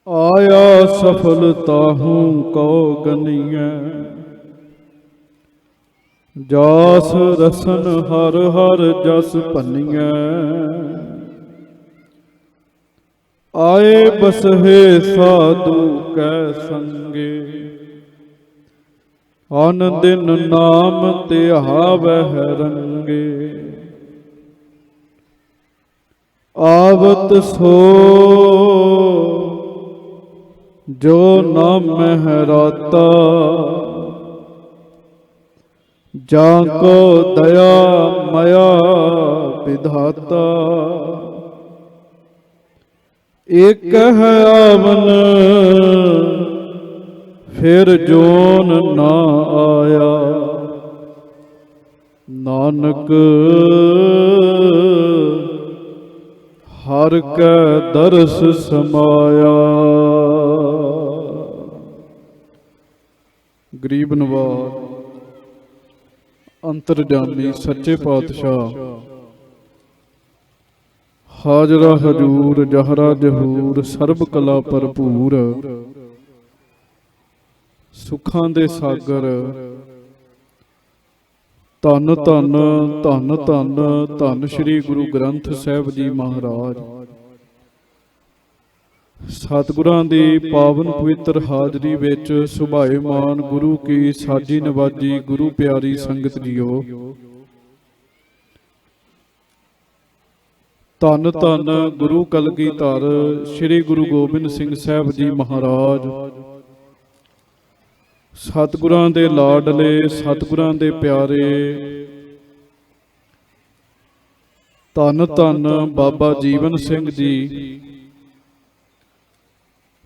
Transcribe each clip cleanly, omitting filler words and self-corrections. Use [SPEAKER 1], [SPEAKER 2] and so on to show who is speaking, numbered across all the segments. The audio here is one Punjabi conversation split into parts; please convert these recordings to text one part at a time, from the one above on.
[SPEAKER 1] आया सफलता हूँ को गनिया, जास रसन हर हर जस भनिया। आए बसहे साधु कै संगे, अन दिन नाम तिहावह रंगे। आवत सो जो न महराता, जाको दया मया विधाता। एक है आवन फिर जोन ना आया, नानक हर कै दरस समाया। गरीब नवाज अंतरजामी सच्चे पातशाह, हाजरा हजूर जहरा जहूर, सर्ब कला भरपूर, सुखां दे सागर। धन धन धन धन धन श्री गुरु ग्रंथ साहिब जी महाराज। सतगुरां दी पावन पवित्र हाजरी विच सुभाएमान गुरु की साजी नवाजी गुरु प्यारी संगत जीओ। धन धन गुरु कलगीधर श्री गुरु गोबिंद सिंह साहिब जी महाराज। सतगुरां दे लाडले सतगुरां दे प्यारे, धन धन बाबा जीवन सिंह जी।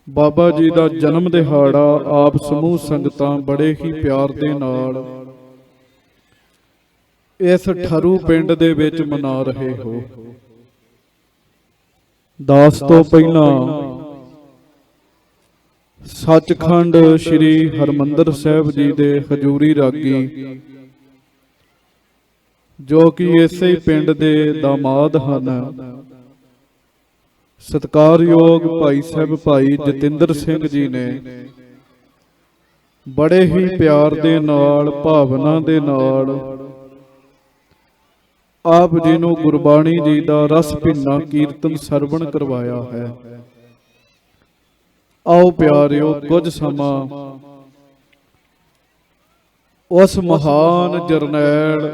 [SPEAKER 1] बाबा जी का जन्म दिहाड़ा आप समूह संगतां बड़े ही प्यार दे नाल इस ठरू पिंड दे विच मना रहे हो। दास तो पहला सचखंड श्री हरमंदर साहिब जी दे हजूरी रागी, जो कि इसे पिंड दे दामाद हन, सत्कारयोग भाई साहब भाई जतिंदर सिंह जी ने बड़े ही प्यार दे नाल भावना दे नाल आप जी नूं गुरबाणी जी दा रस भिन्ना कीर्तन सरवण करवाया है। आओ प्यारिओ कुछ समा उस महान जरनैल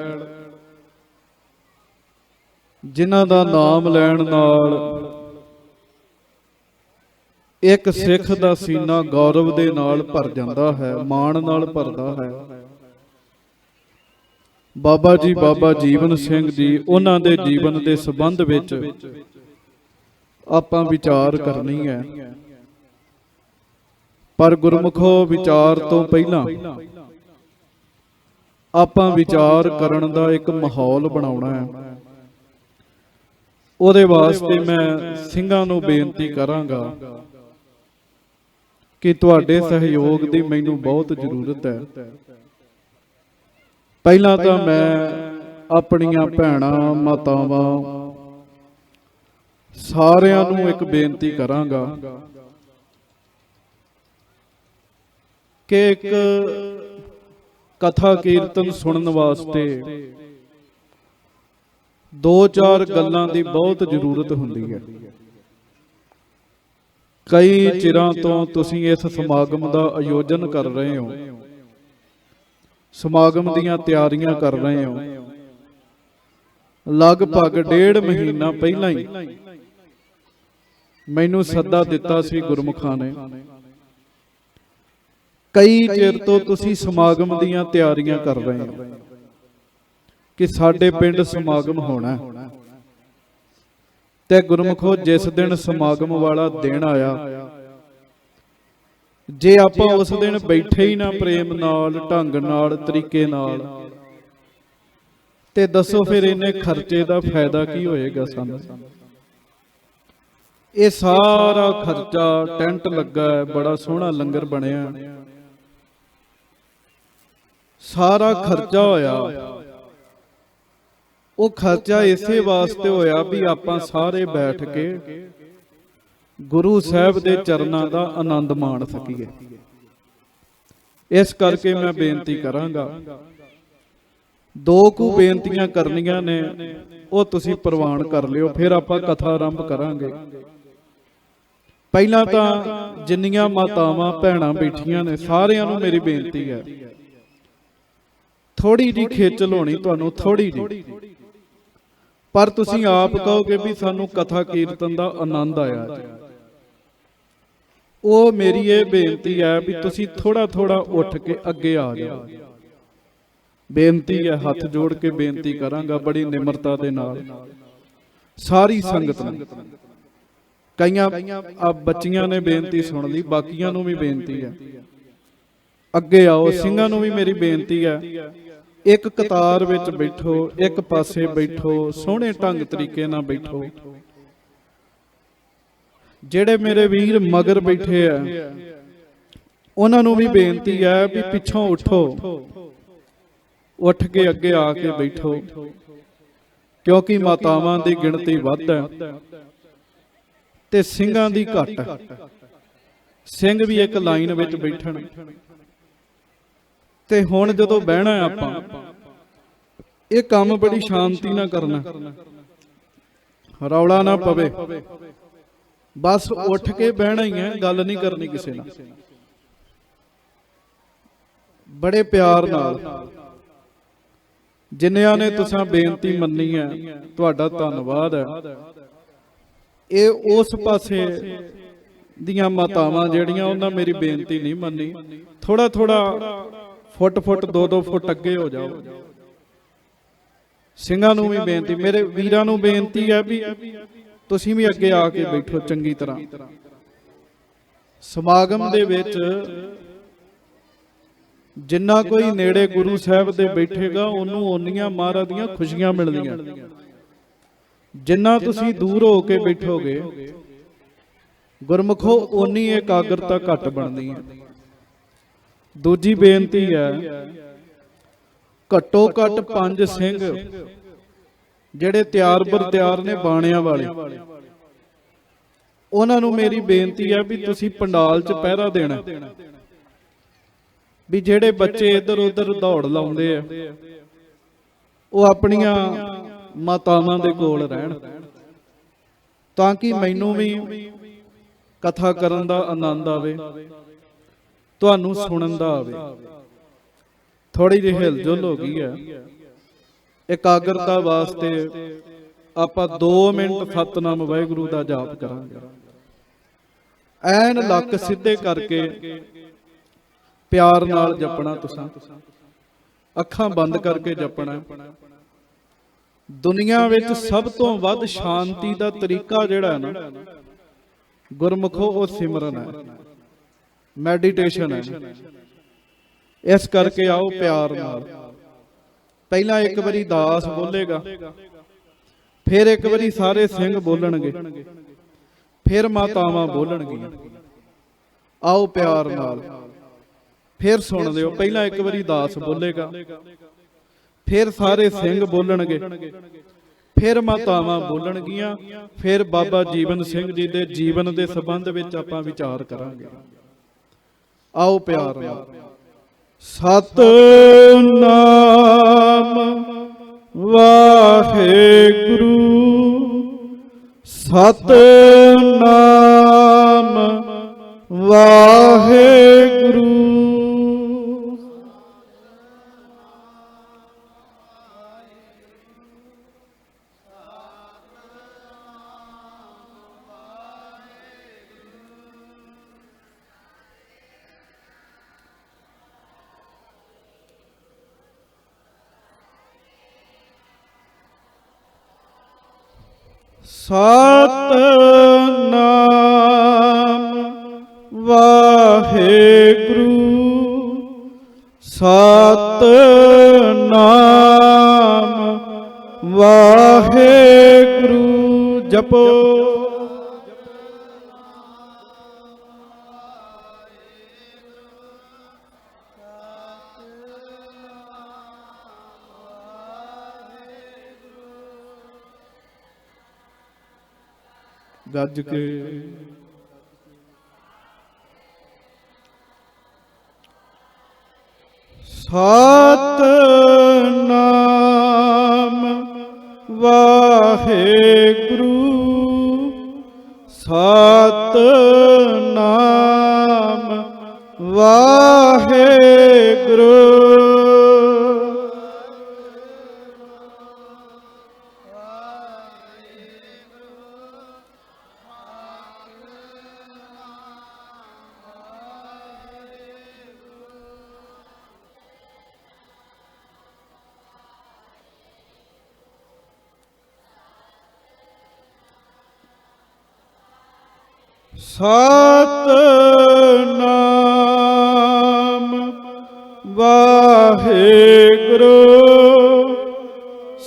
[SPEAKER 1] जिन्हां दा नाम लैण नाल एक सिख दा सीना गौरव दे नाल भर जांदा है, माण नाल भरदा है। बाबा जी बाबा जीवन सिंह जी, उन्हां दे जीवन दे संबंध विच आपां विचार करनी है। पर गुरमुखो विचार तो पहला आपां विचार करन दा एक माहौल बनाउणा है। उहदे वास्ते मैं ਸਿੰਘਾਂ ਨੂੰ बेनती करांगा कि तुहाडे सहयोग दी मैनूं बहुत जरूरत है। पहला तो मैं अपनियां भैणां मातावां सारियां नूं एक बेनती करांगा कि एक कथा कीर्तन सुनने वास्ते दो चार गल्लां दी बहुत जरूरत हुंदी है। कई चिरां तो तुसीं इस समागम दा आयोजन कर रहे हो, समागम दीयां तैयारियां कर रहे हो। लगभग 1.5 महीना पहला ही मैनूं सद्दा दिता सी गुरमुखां ने। कई चिर तो तुसीं समागम दीयां तैयारियां कर रहे हो कि साडे पिंड समागम होना है। ते गुरमुखो जिस दिन समागम वाला दिन आया, जे आपां उस दिन बैठे ही ना प्रेम नाल ढंग नाल तरीके नाल, ते दसो फिर इन्ने खर्चे दा फायदा की होएगा सानूं। ये सारा खर्चा टेंट लगा है, बड़ा सोहना लंगर बनिया, सारा खर्चा होया। वो खर्चा इसे वास्ते होया भी आपां सारे बैठ के ਗੁਰੂ ਸਾਹਿਬ ਦੇ ਚਰਨਾਂ ਦਾ ਆਨੰਦ ਮਾਣ ਸਕੀਏ। ਇਸ ਕਰਕੇ ਮੈਂ ਬੇਨਤੀ ਕਰਾਂਗਾ, ਦੋ ਕੁ ਬੇਨਤੀਆਂ ਕਰਨੀਆਂ ਨੇ, ਉਹ ਤੁਸੀਂ ਪ੍ਰਵਾਨ ਕਰ ਲਿਓ, ਫਿਰ ਆਪਾਂ ਕਥਾ ਆਰੰਭ ਕਰਾਂਗੇ। ਪਹਿਲਾਂ ਤਾਂ ਜਿੰਨੀਆਂ ਮਾਤਾਵਾਂ ਭੈਣਾਂ ਬੈਠੀਆਂ ਨੇ ਸਾਰਿਆਂ ਨੂੰ ਮੇਰੀ ਬੇਨਤੀ ਹੈ, ਥੋੜੀ ਜਿਹੀ ਖੇਚਲ ਹੋਣੀ ਤੁਹਾਨੂੰ, ਥੋੜੀ ਜਿਹੀ, ਪਰ ਤੁਸੀਂ ਆਪ ਕਹੋਗੇ ਵੀ ਸਾਨੂੰ ਕਥਾ ਕੀਰਤਨ ਦਾ ਆਨੰਦ ਆਇਆ। ਉਹ ਮੇਰੀ ਇਹ ਬੇਨਤੀ ਹੈ ਵੀ ਤੁਸੀਂ ਥੋੜਾ ਥੋੜਾ ਉੱਠ ਕੇ ਅੱਗੇ ਆ ਜਾਓ। ਬੇਨਤੀ ਹੈ, ਹੱਥ ਜੋੜ ਕੇ ਬੇਨਤੀ ਕਰਾਂਗਾ ਬੜੀ ਨਿਮਰਤਾ ਦੇ ਨਾਲ ਸਾਰੀ ਸੰਗਤ ਨੂੰ। ਕਈਆਂ ਬੱਚੀਆਂ ਨੇ ਬੇਨਤੀ ਸੁਣ ਲਈ, ਬਾਕੀਆਂ ਨੂੰ ਵੀ ਬੇਨਤੀ ਹੈ ਅੱਗੇ ਆਓ। ਸਿੰਘਾਂ ਨੂੰ ਵੀ ਮੇਰੀ ਬੇਨਤੀ ਹੈ, ਇੱਕ ਕਤਾਰ ਵਿੱਚ ਬੈਠੋ, ਇੱਕ ਪਾਸੇ ਬੈਠੋ, ਸੋਹਣੇ ਢੰਗ ਤਰੀਕੇ ਨਾਲ ਬੈਠੋ। ਜਿਹੜੇ ਮੇਰੇ ਵੀਰ ਮਗਰ ਬੈਠੇ ਆ ਉਹਨਾਂ ਨੂੰ ਵੀ ਬੇਨਤੀ ਹੈ ਵੀ ਪਿੱਛੋਂ ਉੱਠੋ, ਉੱਠ ਕੇ ਅੱਗੇ ਆ ਕੇ ਬੈਠੋ, ਕਿਉਂਕਿ ਮਾਤਾਵਾਂ ਦੀ ਗਿਣਤੀ ਵੱਧ ਹੈ ਤੇ ਸਿੰਘਾਂ ਦੀ ਘੱਟ। ਸਿੰਘ ਵੀ ਇੱਕ ਲਾਈਨ ਵਿੱਚ ਬੈਠਣ। ਤੇ ਹੁਣ ਜਦੋਂ ਬਹਿਣਾ ਆਪਾਂ, ਇਹ ਕੰਮ ਬੜੀ ਸ਼ਾਂਤੀ ਨਾਲ ਕਰਨਾ, ਰੌਲਾ ਨਾ ਪਵੇ, ਬਸ ਉੱਠ ਕੇ ਬਹਿਣਾ ਹੀ ਹੈ, ਗੱਲ ਨਹੀਂ ਕਰਨੀ ਕਿਸੇ ਨਾਲ, ਬੜੇ ਪਿਆਰ ਨਾਲ। ਜਿੰਨਿਆਂ ਨੇ ਤੁਸੀਂ ਬੇਨਤੀ ਮੰਨੀ ਹੈ ਤੁਹਾਡਾ ਧੰਨਵਾਦ ਹੈ। ਇਹ ਉਸ ਪਾਸੇ ਦੀਆਂ ਮਾਤਾਵਾਂ ਜਿਹੜੀਆਂ ਉਹਨਾਂ ਮੇਰੀ ਬੇਨਤੀ ਨਹੀਂ ਮੰਨੀ, ਥੋੜਾ ਥੋੜਾ ਫੁੱਟ 2-2 ਫੁੱਟ ਅੱਗੇ ਹੋ ਜਾਓ। ਸਿੰਘਾਂ ਨੂੰ ਵੀ ਬੇਨਤੀ, ਮੇਰੇ ਵੀਰਾਂ ਨੂੰ ਬੇਨਤੀ ਹੈ ਵੀ ਤੁਸੀਂ ਵੀ ਅੱਗੇ ਆ ਕੇ ਬੈਠੋ ਚੰਗੀ ਤਰ੍ਹਾਂ। ਸਮਾਗਮ ਦੇ ਵਿੱਚ ਜਿੰਨਾ ਕੋਈ ਨੇੜੇ ਗੁਰੂ ਸਾਹਿਬ ਦੇ ਬੈਠੇਗਾ ਉਹਨੂੰ ਓਨੀਆਂ ਮਹਾਰਾਜ ਦੀਆਂ ਖੁਸ਼ੀਆਂ ਮਿਲਦੀਆਂ। ਜਿੰਨਾ ਤੁਸੀਂ ਦੂਰ ਹੋ ਕੇ ਬੈਠੋਗੇ ਗੁਰਮੁਖੋ ਓਨੀ ਇਕਾਗਰਤਾ ਘੱਟ ਬਣਦੀ ਹੈ। ਦੂਜੀ ਬੇਨਤੀ ਹੈ, ਘੱਟੋ ਘੱਟ 5 ਸਿੰਘ ਜਿਹੜੇ ਤਿਆਰ ਬਰ ਤਿਆਰ ਨੇ ਬਾਣਿਆਂ ਵਾਲੇ, ਉਹਨਾਂ ਨੂੰ ਮੇਰੀ ਬੇਨਤੀ ਹੈ ਵੀ ਤੁਸੀਂ ਪੰਡਾਲ 'ਚ ਪਹਿਰਾ ਦੇਣਾ। ਵੀ ਜਿਹੜੇ ਬੱਚੇ ਇੱਧਰ ਉੱਧਰ ਦੌੜ ਲਾਉਂਦੇ ਆ ਉਹ ਆਪਣੀਆਂ ਮਾਤਾਵਾਂ ਦੇ ਕੋਲ ਰਹਿਣ, ਤਾਂ ਕਿ ਮੈਨੂੰ ਵੀ ਕਥਾ ਕਰਨ ਦਾ ਆਨੰਦ ਆਵੇ, ਤੁਹਾਨੂੰ ਸੁਣਨ ਦਾ ਆਵੇ। ਥੋੜੀ ਜਿਹੀ ਹਿਲਜੁਲ ਹੋ ਗਈ ਹੈ, ਇਕਾਗਰਤਾ ਵਾਸਤੇ ਆਪਾਂ 2 ਮਿੰਟ ਸਤਿਨਾਮ ਵਾਹਿਗੁਰੂ ਦਾ ਜਾਪ ਕਰਾਂਗੇ। ਐਨ ਲੱਕ ਸਿੱਧੇ ਕਰਕੇ ਪਿਆਰ ਨਾਲ ਜਪਣਾ, ਤੁਸੀਂ ਅੱਖਾਂ ਬੰਦ ਕਰਕੇ ਜਪਣਾ। ਦੁਨੀਆ ਵਿੱਚ ਸਭ ਤੋਂ ਵੱਧ ਸ਼ਾਂਤੀ ਦਾ ਤਰੀਕਾ ਜਿਹੜਾ ਹੈ ਨਾ ਗੁਰਮੁਖੋ, ਉਹ ਸਿਮਰਨ ਹੈ, ਮੈਡੀਟੇਸ਼ਨ ਹੈ। ਇਸ ਕਰਕੇ ਆਓ ਪਿਆਰ ਨਾਲ। ਪਹਿਲਾਂ ਇੱਕ ਵਾਰੀ ਦਾਸ ਬੋਲੇਗਾ, ਫਿਰ ਇੱਕ ਵਾਰੀ ਸਾਰੇ ਸਿੰਘ ਬੋਲਣਗੇ, ਫਿਰ ਮਾਤਾਵਾਂ ਬੋਲਣਗੀਆਂ। ਆਓ ਪਿਆਰ ਨਾਲ, ਫਿਰ ਸੁਣ ਲਿਓ। ਪਹਿਲਾਂ ਇੱਕ ਵਾਰੀ ਦਾਸ ਬੋਲੇਗਾ, ਫਿਰ ਸਾਰੇ ਸਿੰਘ ਬੋਲਣਗੇ, ਫਿਰ ਮਾਤਾਵਾਂ ਬੋਲਣਗੀਆਂ, ਫਿਰ ਬਾਬਾ ਜੀਵਨ ਸਿੰਘ ਜੀ ਦੇ ਜੀਵਨ ਦੇ ਸੰਬੰਧ ਵਿੱਚ ਆਪਾਂ ਵਿਚਾਰ ਕਰਾਂਗੇ। ਆਓ ਪਿਆਰ ਨਾਲ। ਸਤਿਨਾਮ ਵਾਹਿਗੁਰੂ, ਸਤਿਨਾਮ ਵਾਹਿਗੁਰੂ। ਸਤਿਨਾਮ ਵਾਹਿਗੁਰੂ, ਸਤਿਨਾਮ ਵਾਹਿਗੁਰੂ। ਜਪੋ। ਗੱਜ ਕੇ ਸਤਿਨਾਮ ਵਾਹਿਗੁਰੂ ਸਤਿਨਾਮ ਵਾਹਿਗੁਰੂ। ਸਤਿਨਾਮ ਵਾਹਿਗੁਰੂ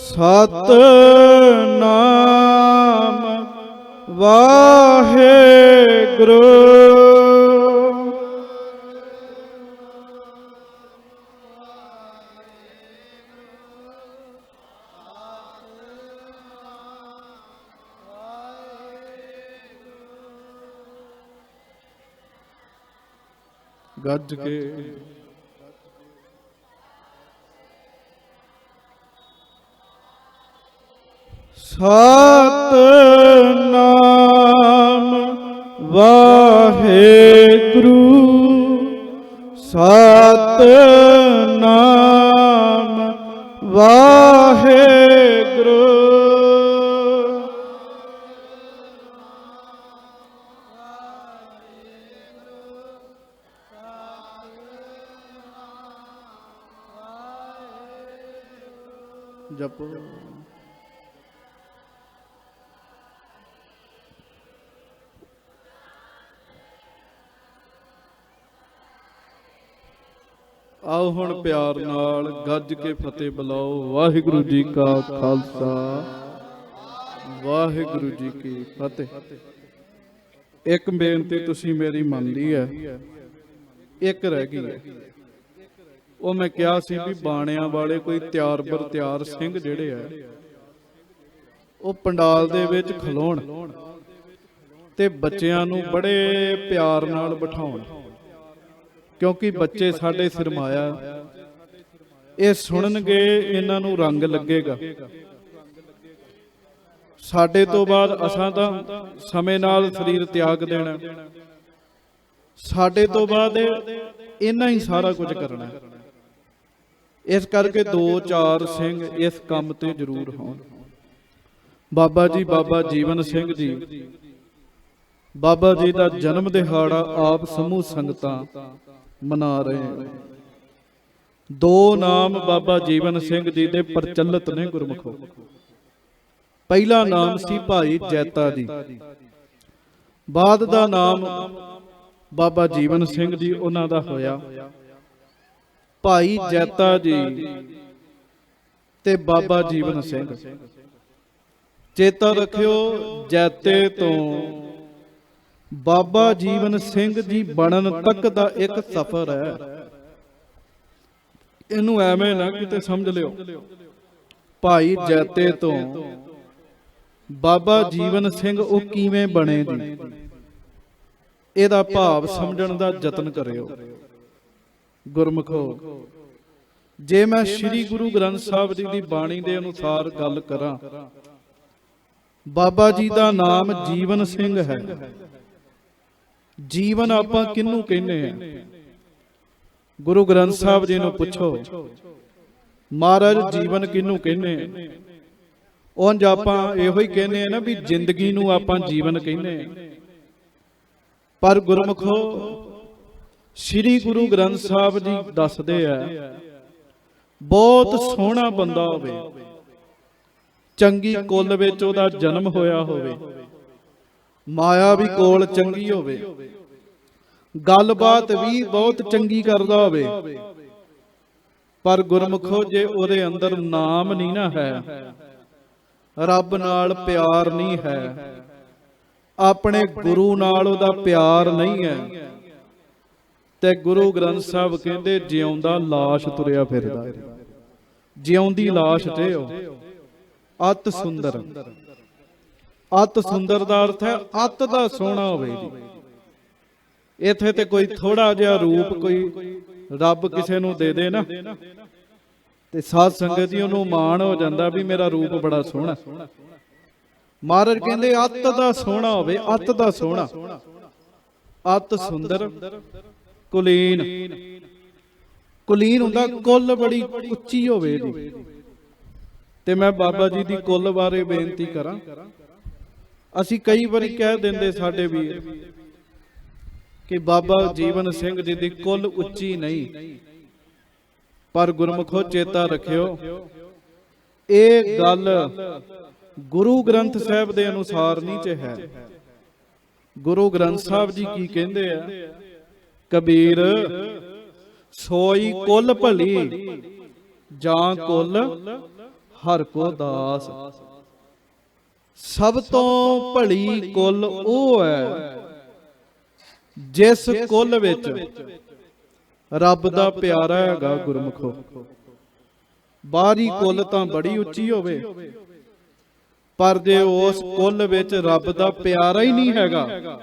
[SPEAKER 1] ਸਤਿਨਾਮ ਵਾਹਿਗੁਰੂ। ਗੱਜ ਕੇ ਸਤਿਨਾਮ ਵਾਹਿਗੁਰੂ ਸਤਿਨਾਮ ਵਾਹਿਗੁਰੂ। ਜਪੋ ਆਓ ਹੁਣ ਪਿਆਰ ਨਾਲ ਗੱਜ ਕੇ ਫਤਿਹ ਬੁਲਾਓ। ਵਾਹਿਗੁਰੂ ਜੀ ਕਾ ਖਾਲਸਾ ਵਾਹਿਗੁਰੂ ਜੀ ਕੀ ਫਤਿਹ। ਇੱਕ ਬੇਨਤੀ ਤੁਸੀਂ ਮੇਰੀ ਮੰਨਦੀ ਹੈ, ਇੱਕ ਰਹਿ ਗਈ ਹੈ। ਉਹ ਮੈਂ ਕਿਹਾ ਸੀ ਵੀ ਬਾਣਿਆਂ ਵਾਲੇ ਕੋਈ ਤਿਆਰ ਬਰ ਤਿਆਰ ਸਿੰਘ ਜਿਹੜੇ ਆ ਉਹ ਪੰਡਾਲ ਦੇ ਵਿੱਚ ਖਲੋਣ ਤੇ ਬੱਚਿਆਂ ਨੂੰ ਬੜੇ ਪਿਆਰ ਨਾਲ ਬਿਠਾਉਣ, ਕਿਉਂਕਿ ਬੱਚੇ ਸਾਡੇ ਸਰਮਾਇਆ, ਇਹ ਸੁਣਨਗੇ ਇਹਨਾਂ ਨੂੰ ਰੰਗ ਲੱਗੇਗਾ। ਸਾਡੇ ਤੋਂ ਬਾਅਦ ਅਸਾਂ ਤਾਂ ਸਮੇਂ ਨਾਲ ਸਰੀਰ ਤਿਆਗ ਦੇਣਾ, ਸਾਡੇ ਤੋਂ ਬਾਅਦ ਇਹਨਾਂ ਹੀ ਸਾਰਾ ਕੁਝ ਕਰਨਾ। ਇਸ ਕਰਕੇ 2-4 ਸਿੰਘ ਇਸ ਕੰਮ ਤੇ ਜ਼ਰੂਰ ਹੋਣ। ਬਾਬਾ ਜੀ ਬਾਬਾ ਜੀਵਨ ਸਿੰਘ ਜੀ, ਬਾਬਾ ਜੀ ਦਾ ਜਨਮ ਦਿਹਾੜਾ ਆਪ ਸਮੂਹ ਸੰਗਤਾਂ ਮਨਾ ਰਹੇ ਹਨ। 2 ਨਾਮ ਬਾਬਾ ਜੀਵਨ ਸਿੰਘ ਜੀ ਦੇ ਪ੍ਰਚਲਿਤ ਨੇ ਗੁਰਮੁਖੋ। ਪਹਿਲਾ ਨਾਮ ਸੀ ਭਾਈ ਜੈਤਾ ਜੀ, ਬਾਅਦ ਦਾ ਨਾਮ ਬਾਬਾ ਜੀਵਨ ਸਿੰਘ ਜੀ ਉਹਨਾਂ ਦਾ ਹੋਇਆ। ਭਾਈ ਜੈਤਾ ਜੀ ਤੇ ਬਾਬਾ ਜੀਵਨ ਸਿੰਘ, ਚੇਤਾ ਰੱਖਿਓ, ਜੈਤੇ ਤੋਂ ਬਾਬਾ ਜੀਵਨ ਸਿੰਘ ਜੀ ਬਣਨ ਤੱਕ ਦਾ ਇੱਕ ਸਫ਼ਰ ਹੈ। ਇਹਨੂੰ ਐਵੇਂ ਨਾ ਕਿਤੇ ਸਮਝ ਲਿਓ। ਭਾਈ ਜੈਤੇ ਤੋਂ ਬਾਬਾ ਜੀਵਨ ਸਿੰਘ ਉਹ ਕਿਵੇਂ ਬਣੇ ਜੀ, ਇਹਦਾ ਭਾਵ ਸਮਝਣ ਦਾ ਯਤਨ ਕਰਿਓ ਗੁਰਮੁਖੋ। ਜੇ ਮੈਂ ਸ੍ਰੀ ਗੁਰੂ ਗ੍ਰੰਥ ਸਾਹਿਬ ਜੀ ਦੀ ਬਾਣੀ ਦੇ ਅਨੁਸਾਰ ਗੱਲ ਕਰਾਂ, ਬਾਬਾ ਜੀ ਦਾ ਨਾਮ ਜੀਵਨ ਸਿੰਘ ਹੈ। ਜੀਵਨ ਆਪਾਂ ਕਿਹਨੂੰ ਕਹਿੰਦੇ ਆ? ਗੁਰੂ ਗ੍ਰੰਥ ਸਾਹਿਬ ਜੀ ਨੂੰ ਪੁੱਛੋ, ਮਹਾਰਾਜ ਜੀਵਨ ਕਿਹਨੂੰ ਕਹਿੰਦੇ ਆ? ਉਂਝ ਆਪਾਂ ਇਹੋ ਹੀ ਕਹਿੰਦੇ ਆ ਨਾ ਵੀ ਜ਼ਿੰਦਗੀ ਨੂੰ ਆਪਾਂ ਜੀਵਨ ਕਹਿੰਦੇ ਆ। ਪਰ ਗੁਰਮੁਖੋ ਸ੍ਰੀ ਗੁਰੂ ਗ੍ਰੰਥ ਸਾਹਿਬ ਜੀ ਦੱਸਦੇ ਆ, ਬਹੁਤ ਸੋਹਣਾ ਬੰਦਾ ਹੋਵੇ, ਚੰਗੀ ਕੁੱਲ ਵਿੱਚ ਉਹਦਾ ਜਨਮ ਹੋਇਆ ਹੋਵੇ, ਮਾਇਆ ਵੀ ਕੋਲ ਚੰਗੀ ਹੋਵੇ, ਗੱਲਬਾਤ ਵੀ ਬਹੁਤ ਚੰਗੀ ਕਰਦਾ ਹੋਵੇ, ਪਰ ਗੁਰਮੁਖੋ ਜੇ ਉਹਦੇ ਅੰਦਰ ਨਾਮ ਨਹੀਂ ਨਾ ਹੈ, ਰੱਬ ਨਾਲ ਪਿਆਰ ਨਹੀਂ ਹੈ, ਆਪਣੇ ਗੁਰੂ ਨਾਲ ਉਹਦਾ ਪਿਆਰ ਨਹੀਂ ਹੈ, ਤੇ ਗੁਰੂ ਗ੍ਰੰਥ ਸਾਹਿਬ ਕਹਿੰਦੇ ਜਿਉਂਦਾ ਲਾਸ਼ ਤੁਰਿਆ ਫਿਰਦਾ। ਜਿਉਂਦੀ ਲਾਸ਼ ਤੇ ਉਹ ਅਤ ਸੁੰਦਰ। ਅਤ ਸੁੰਦਰ ਦਾ ਅਰਥ ਹੈ ਅਤ ਦਾ ਸੋਹਣਾ ਹੋਵੇ ਜੀ। ਇੱਥੇ ਤੇ ਕੋਈ ਥੋੜਾ ਜਿਹਾ ਰੂਪ ਕੋਈ ਰੱਬ ਕਿਸੇ ਨੂੰ ਦੇ ਦੇ ਨਾ ਤੇ ਸਾਧ ਸੰਗਤ ਜੀ ਉਹਨੂੰ ਮਾਣ ਹੋ ਜਾਂਦਾ ਵੀ ਮੇਰਾ ਰੂਪ ਬੜਾ ਸੋਹਣਾ। ਮਹਾਰਾਜ ਕਹਿੰਦੇ ਅਤ ਦਾ ਸੋਹਣਾ ਹੋਵੇ, ਅਤ ਦਾ ਸੋਹਣਾ, ਅਤ ਸੁੰਦਰ ਕੁਲੀਨ। ਕੁਲੀਨ ਹੁੰਦਾ ਕੁੱਲ ਬੜੀ ਉੱਚੀ ਹੋਵੇ ਜੀ। ਤੇ ਮੈਂ ਬਾਬਾ ਜੀ ਦੀ ਕੁੱਲ ਬਾਰੇ ਬੇਨਤੀ ਕਰਾਂ। ਅਸੀਂ ਕਈ ਵਾਰੀ ਕਹਿ ਦਿੰਦੇ ਸਾਡੇ ਵੀਰ ਕਿ ਬਾਬਾ ਜੀਵਨ ਸਿੰਘ ਜੀ ਦੀ ਕੁੱਲ ਉੱਚੀ ਨਹੀਂ, ਪਰ ਗੁਰਮੁਖੋ ਚੇਤਾ ਰੱਖਿਓ ਇਹ ਗੱਲ ਗੁਰੂ ਗ੍ਰੰਥ ਸਾਹਿਬ ਦੇ ਅਨੁਸਾਰ ਨਹੀਂ ਚ ਹੈ। ਗੁਰੂ ਗ੍ਰੰਥ ਸਾਹਿਬ ਜੀ ਕੀ ਕਹਿੰਦੇ ਆ? ਕਬੀਰ ਸੋਈ ਕੁੱਲ ਭਲੀ ਜਾਂ ਕੁੱਲ ਹਰ ਕੋ ਦਾਸ। ਸਭ ਤੋਂ ਭਲੀ ਕੁੱਲ ਉਹ ਹੈ ਜਿਸ ਕੁੱਲ ਵਿੱਚ ਰੱਬ ਦਾ ਪਿਆਰਾ ਹੈਗਾ ਗੁਰਮੁਖੋ। ਬਾਹਰੀ ਕੁੱਲ ਤਾਂ ਬੜੀ ਉੱਚੀ ਹੋਵੇ, ਪਰ ਜੇ ਉਸ ਕੁੱਲ ਵਿੱਚ ਰੱਬ ਦਾ ਪਿਆਰਾ ਹੀ ਨਹੀਂ ਹੈਗਾ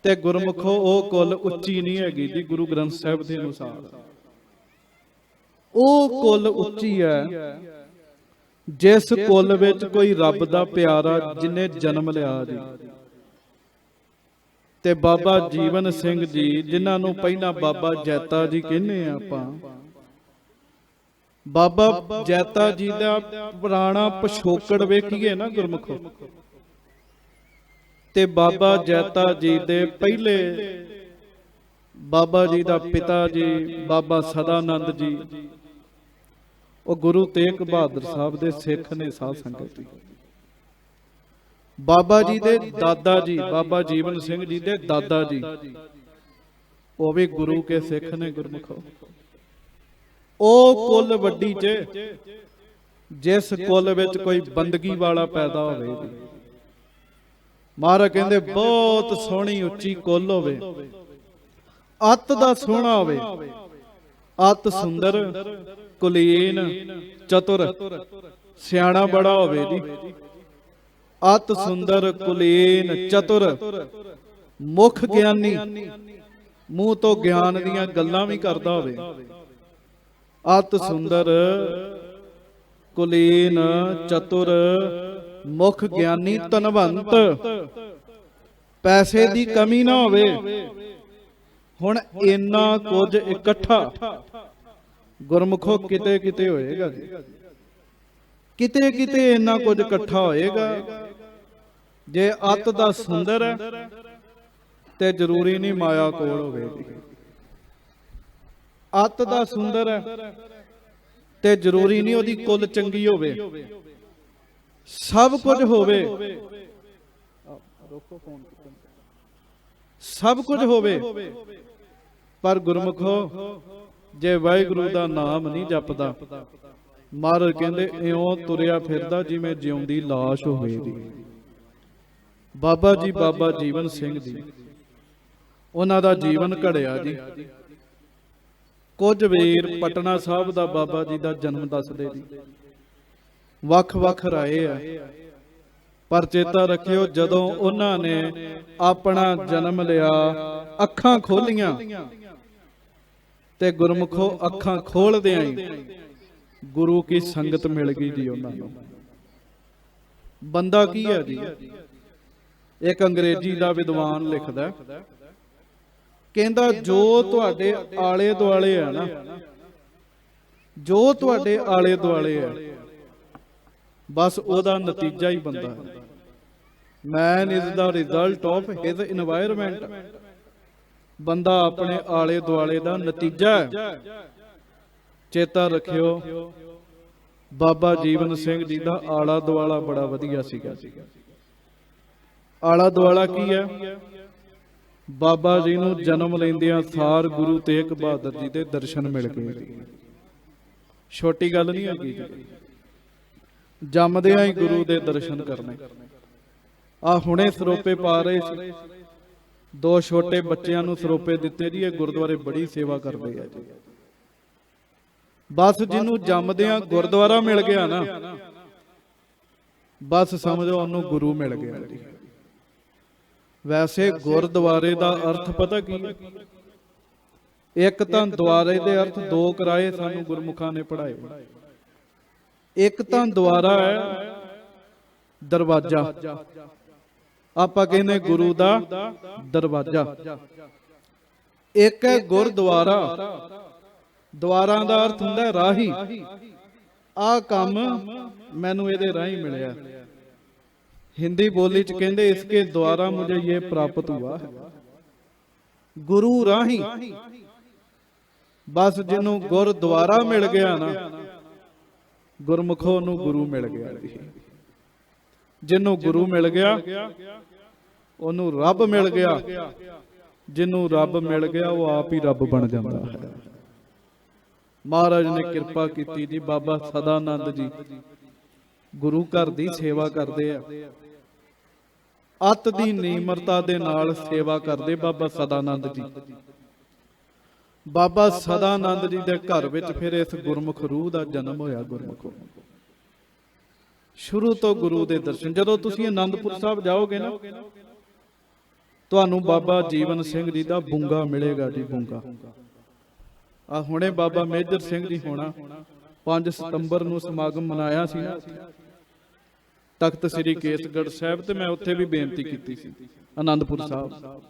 [SPEAKER 1] ਤੇ ਗੁਰਮੁਖੋ ਉਹ ਕੁੱਲ ਉੱਚੀ ਨਹੀਂ ਹੈਗੀ ਜੀ। ਗੁਰੂ ਗ੍ਰੰਥ ਸਾਹਿਬ ਦੇ ਅਨੁਸਾਰ ਉਹ ਕੁੱਲ ਉੱਚੀ ਹੈ ਜਿਸ ਕੁੱਲ ਵਿੱਚ ਕੋਈ ਰੱਬ ਦਾ ਪਿਆਰਾ ਜਿਹਨੇ ਜਨਮ ਲਿਆ ਜੀ। ਤੇ ਬਾਬਾ ਜੀਵਨ ਸਿੰਘ ਜੀ ਜਿਨ੍ਹਾਂ ਨੂੰ ਪਹਿਲਾਂ ਬਾਬਾ ਜੈਤਾ ਜੀ ਕਹਿੰਦੇ ਆ ਆਪਾਂ, ਬਾਬਾ ਜੈਤਾ ਜੀ ਦਾ ਪੁਰਾਣਾ ਪਿਛੋਕੜ ਵੇਖੀਏ ਨਾ ਗੁਰਮੁਖੋ, ਤੇ ਬਾਬਾ ਜੈਤਾ ਜੀ ਦੇ ਪਹਿਲੇ ਬਾਬਾ ਜੀ ਦਾ ਪਿਤਾ ਜੀ ਬਾਬਾ ਸਦਾਨੰਦ ਜੀ ਉਹ ਗੁਰੂ ਤੇਗ ਬਹਾਦਰ ਸਾਹਿਬ ਦੇ ਸਿੱਖ ਨੇ ਸਾਧ ਸੰਗਤ ਜੀ। ਬਾਬਾ ਜੀ ਦੇ ਦਾਦਾ ਜੀ ਬਾਬਾ ਜੀਵਨ ਸਿੰਘ ਜੀ ਦੇ ਦਾਦਾ ਜੀ ਉਹ ਵੀ ਗੁਰੂ ਕੇ ਸਿੱਖ ਨੇ ਗੁਰਮੁਖੋ। ਉਹ ਕੁੱਲ ਵੱਡੀ ਚ ਜਿਸ ਕੁੱਲ ਵਿੱਚ ਕੋਈ ਬੰਦਗੀ ਵਾਲਾ ਪੈਦਾ ਹੋਵੇ ਜੀ। ਮਹਾਰਾਜ ਕਹਿੰਦੇ ਬਹੁਤ ਸੋਹਣੀ ਉੱਚੀ ਕੁੱਲ ਹੋਵੇ, ਅਤ ਦਾ ਸੋਹਣਾ ਹੋਵੇ, ਅਤ ਸੁੰਦਰ ਕੁਲੀਨ ਚਤੁਰ। ਸਿਆਣਾ ਬੜਾ ਹੋਵੇ ਜੀ। ਅਤ ਸੁੰਦਰ ਕੁਲੀਨ ਚਤੁਰ ਮੁਖ ਗਿਆਨੀ, ਮੂੰਹ ਤੋਂ ਗਿਆਨ ਦੀਆਂ ਗੱਲਾਂ ਵੀ ਕਰਦਾ ਹੋਵੇ। ਅਤ ਸੁੰਦਰ ਕੁਲੀਨ ਚਤੁਰ ਮੁਖ ਗਿਆਨੀ ਧਨਵੰਤ, ਪੈਸੇ ਦੀ ਕਮੀ ਨਾ ਹੋਵੇ। ਹੁਣ ਇੰਨਾ ਕੁਝ ਇਕੱਠਾ ਗੁਰਮੁਖੋ ਕਿਤੇ ਕਿਤੇ ਹੋਏਗਾ ਜੀ, ਕਿਤੇ ਕਿਤੇ ਇੰਨਾ ਕੁਝ ਇਕੱਠਾ ਹੋਏਗਾ। ਜੇ ਅਤ ਦਾ ਸੁੰਦਰ ਹੈ ਤੇ ਜ਼ਰੂਰੀ ਨਹੀਂ ਮਾਇਆ ਕੋਲ ਹੋਵੇ ਜੀ। ਅਤ ਦਾ ਸੁੰਦਰ ਹੈ ਤੇ ਜ਼ਰੂਰੀ ਨਹੀਂ ਉਹਦੀ ਕੁੱਲ ਚੰਗੀ ਹੋਵੇ। ਸਭ ਕੁਝ ਹੋਵੇ, ਸਭ ਕੁਝ ਹੋਵੇ, ਪਰ ਗੁਰਮੁਖੋ ਜੇ ਵਾਹਿਗੁਰੂ ਦਾ ਨਾਮ ਨਹੀਂ ਜਪਦਾ, ਮਹਾਰਾਜ ਕਹਿੰਦੇ ਇਉਂ ਤੁਰਿਆ ਫਿਰਦਾ ਜਿਵੇਂ ਜਿਉਂਦੀ ਲਾਸ਼ ਹੋਵੇ ਜੀ। ਬਾਬਾ ਜੀ ਬਾਬਾ ਜੀਵਨ ਸਿੰਘ ਜੀ ਉਹਨਾਂ ਦਾ ਜੀਵਨ ਘੜਿਆ ਜੀ। ਕੁਝ ਵੀਰ ਪਟਨਾ ਸਾਹਿਬ ਦਾ ਬਾਬਾ ਜੀ ਦਾ ਜਨਮ ਦੱਸਦੇ ਜੀ। ਵੱਖ-ਵੱਖ ਰਾਏ ਆ, ਪਰ ਚੇਤਾ ਰੱਖਿਓ ਜਦੋਂ ਉਹਨਾਂ ਨੇ ਆਪਣਾ ਜਨਮ ਲਿਆ, ਅੱਖਾਂ ਖੋਲੀਆਂ ਤੇ ਗੁਰਮੁਖੋ ਅੱਖਾਂ ਖੋਲਦਿਆਂ ਹੀ ਗੁਰੂ ਕੀ ਸੰਗਤ ਮਿਲ ਗਈ ਜੀ ਉਹਨਾਂ ਨੂੰ। ਬੰਦਾ ਕੀ ਹੈ ਜੀ? ਇੱਕ ਅੰਗਰੇਜ਼ੀ ਦਾ ਵਿਦਵਾਨ ਲਿਖਦਾ, ਕਹਿੰਦਾ ਜੋ ਤੁਹਾਡੇ ਆਲੇ ਦੁਆਲੇ ਆ ਨਾ, ਜੋ ਤੁਹਾਡੇ ਆਲੇ ਦੁਆਲੇ ਆ, ਬਸ ਉਹਦਾ ਨਤੀਜਾ ਹੀ ਬੰਦਾ ਹੈ। ਮੈਨ is the result of his environment. ਬੰਦਾ ਆਪਣੇ ਆਲੇ ਦੁਆਲੇ ਦਾ ਨਤੀਜਾ ਹੈ। ਚੇਤਾ ਰੱਖਿਓ ਬਾਬਾ ਜੀਵਨ ਸਿੰਘ ਜੀ ਦਾ ਆਲਾ ਦੁਆਲਾ ਬੜਾ ਵਧੀਆ ਸੀਗਾ। ਆਲਾ ਦੁਆਲਾ ਕੀ ਹੈ? ਬਾਬਾ ਜੀ ਨੂੰ ਜਨਮ ਲੈਂਦਿਆਂ ਸਾਰ ਗੁਰੂ ਤੇਗ ਬਹਾਦਰ ਜੀ ਦੇ ਦਰਸ਼ਨ ਮਿਲ ਗਏ। ਛੋਟੀ ਗੱਲ ਨਹੀਂ ਹੈਗੀ ਜੀ। ਜੰਮਦਿਆਂ ਹੀ ਗੁਰੂ ਦੇ ਦਰਸ਼ਨ ਕਰਨੇ। ਆ ਹੁਣੇ ਸਰੋਪੇ ਪਾ ਰਹੇ ਸੀ, 2 ਛੋਟੇ ਬੱਚਿਆਂ ਨੂੰ ਸਰੋਪੇ ਦਿੱਤੇ ਜੀ। ਇਹ ਗੁਰਦੁਆਰੇ ਬੜੀ ਸੇਵਾ ਕਰਦੇ ਆ ਜੀ। ਬਸ ਜਿਹਨੂੰ ਜੰਮਦਿਆਂ ਗੁਰਦੁਆਰਾ ਮਿਲ ਗਿਆ ਨਾ, ਬਸ ਸਮਝੋ ਉਹਨੂੰ ਗੁਰੂ ਮਿਲ ਗਿਆ ਜੀ। ਵੈਸੇ ਗੁਰਦੁਆਰੇ ਦਾ ਅਰਥ ਪਤਾ ਕੀ ਹੈ? ਇੱਕ ਤਾਂ ਦੁਆਰੇ ਦੇ ਅਰਥ ਦੋ ਕਰਾਏ ਸਾਨੂੰ ਗੁਰਮੁਖਾਂ ਨੇ ਪੜ੍ਹਾਏ। ਇੱਕ ਤਾਂ ਦੁਆਰਾ ਹੈ ਦਰਵਾਜ਼ਾ, ਆਪਾਂ ਕਹਿੰਦੇ ਗੁਰੂ ਦਾ ਦਰਵਾਜ਼ਾ। ਇੱਕ ਹੈ ਗੁਰਦੁਆਰਾ, ਦੁਆਰਾਂ ਦਾ ਅਰਥ ਹੁੰਦਾ ਰਾਹੀ। ਆਹ ਕੰਮ ਮੈਨੂੰ ਇਹਦੇ ਰਾਹੀਂ ਮਿਲਿਆ। ਹਿੰਦੀ ਬੋਲੀ ਚ ਕਹਿੰਦੇ ਇਸਕੇ ਦੁਆਰਾ ਮੁਝੇ ਇਹ ਪ੍ਰਾਪਤ ਹੁਆ ਹੈ, ਗੁਰੂ ਰਾਹੀਂ। ਬਸ ਜਿਹਨੂੰ ਗੁਰਦੁਆਰਾ ਮਿਲ ਗਿਆ ਨਾ, ਗੁਰਮੁਖੋ ਨੂੰ ਗੁਰੂ ਮਿਲ ਗਿਆ ਜੀ। ਜਿਹਨੂੰ ਗੁਰੂ ਮਿਲ ਗਿਆ ਉਹਨੂੰ ਰੱਬ ਮਿਲ ਗਿਆ। ਜਿਹਨੂੰ ਰੱਬ ਮਿਲ ਗਿਆ ਉਹ ਆਪ ਹੀ ਰੱਬ ਬਣ ਜਾਂਦਾ ਹੈ। ਮਹਾਰਾਜ ਨੇ ਕਿਰਪਾ ਕੀਤੀ ਜੀ। ਬਾਬਾ ਸਦਾਨੰਦ ਜੀ ਗੁਰੂ ਘਰ ਦੀ ਸੇਵਾ ਕਰਦੇ ਆ, ਅੱਤ ਦੀ ਨਿਮਰਤਾ ਦੇ ਨਾਲ ਸੇਵਾ ਕਰਦੇ ਬਾਬਾ ਸਦਾਨੰਦ ਜੀ। ਬਾਬਾ ਸਦਾਨੰਦ ਜੀ ਦੇ ਘਰ ਵਿੱਚ ਫਿਰ ਇਸ ਗੁਰਮੁਖ ਰੂਹ ਦਾ ਜਨਮ ਹੋਇਆ। ਗੁਰਮੁਖੋ ਸ਼ੁਰੂ ਤੋਂ ਗੁਰੂ ਦੇ ਦਰਸ਼ਨ। ਜਦੋਂ ਤੁਸੀਂ ਅਨੰਦਪੁਰ ਸਾਹਿਬ ਜਾਓਗੇ ਨਾ, ਤੁਹਾਨੂੰ ਬਾਬਾ ਜੀਵਨ ਸਿੰਘ ਜੀ ਦਾ ਬੁੰਗਾ ਮਿਲੇਗਾ ਜੀ। ਬੁੰਗਾ ਆ ਹੁਣੇ ਬਾਬਾ ਮੇਜਰ ਸਿੰਘ ਜੀ ਹੋਣਾ 5 ਸਤੰਬਰ ਨੂੰ ਸਮਾਗਮ ਮਨਾਇਆ ਸੀ ਨਾ ਤਖਤ ਸ੍ਰੀ ਕੇਸਗੜ੍ਹ ਸਾਹਿਬ, ਤੇ ਮੈਂ ਉੱਥੇ ਵੀ ਬੇਨਤੀ ਕੀਤੀ ਸੀ ਅਨੰਦਪੁਰ ਸਾਹਿਬ।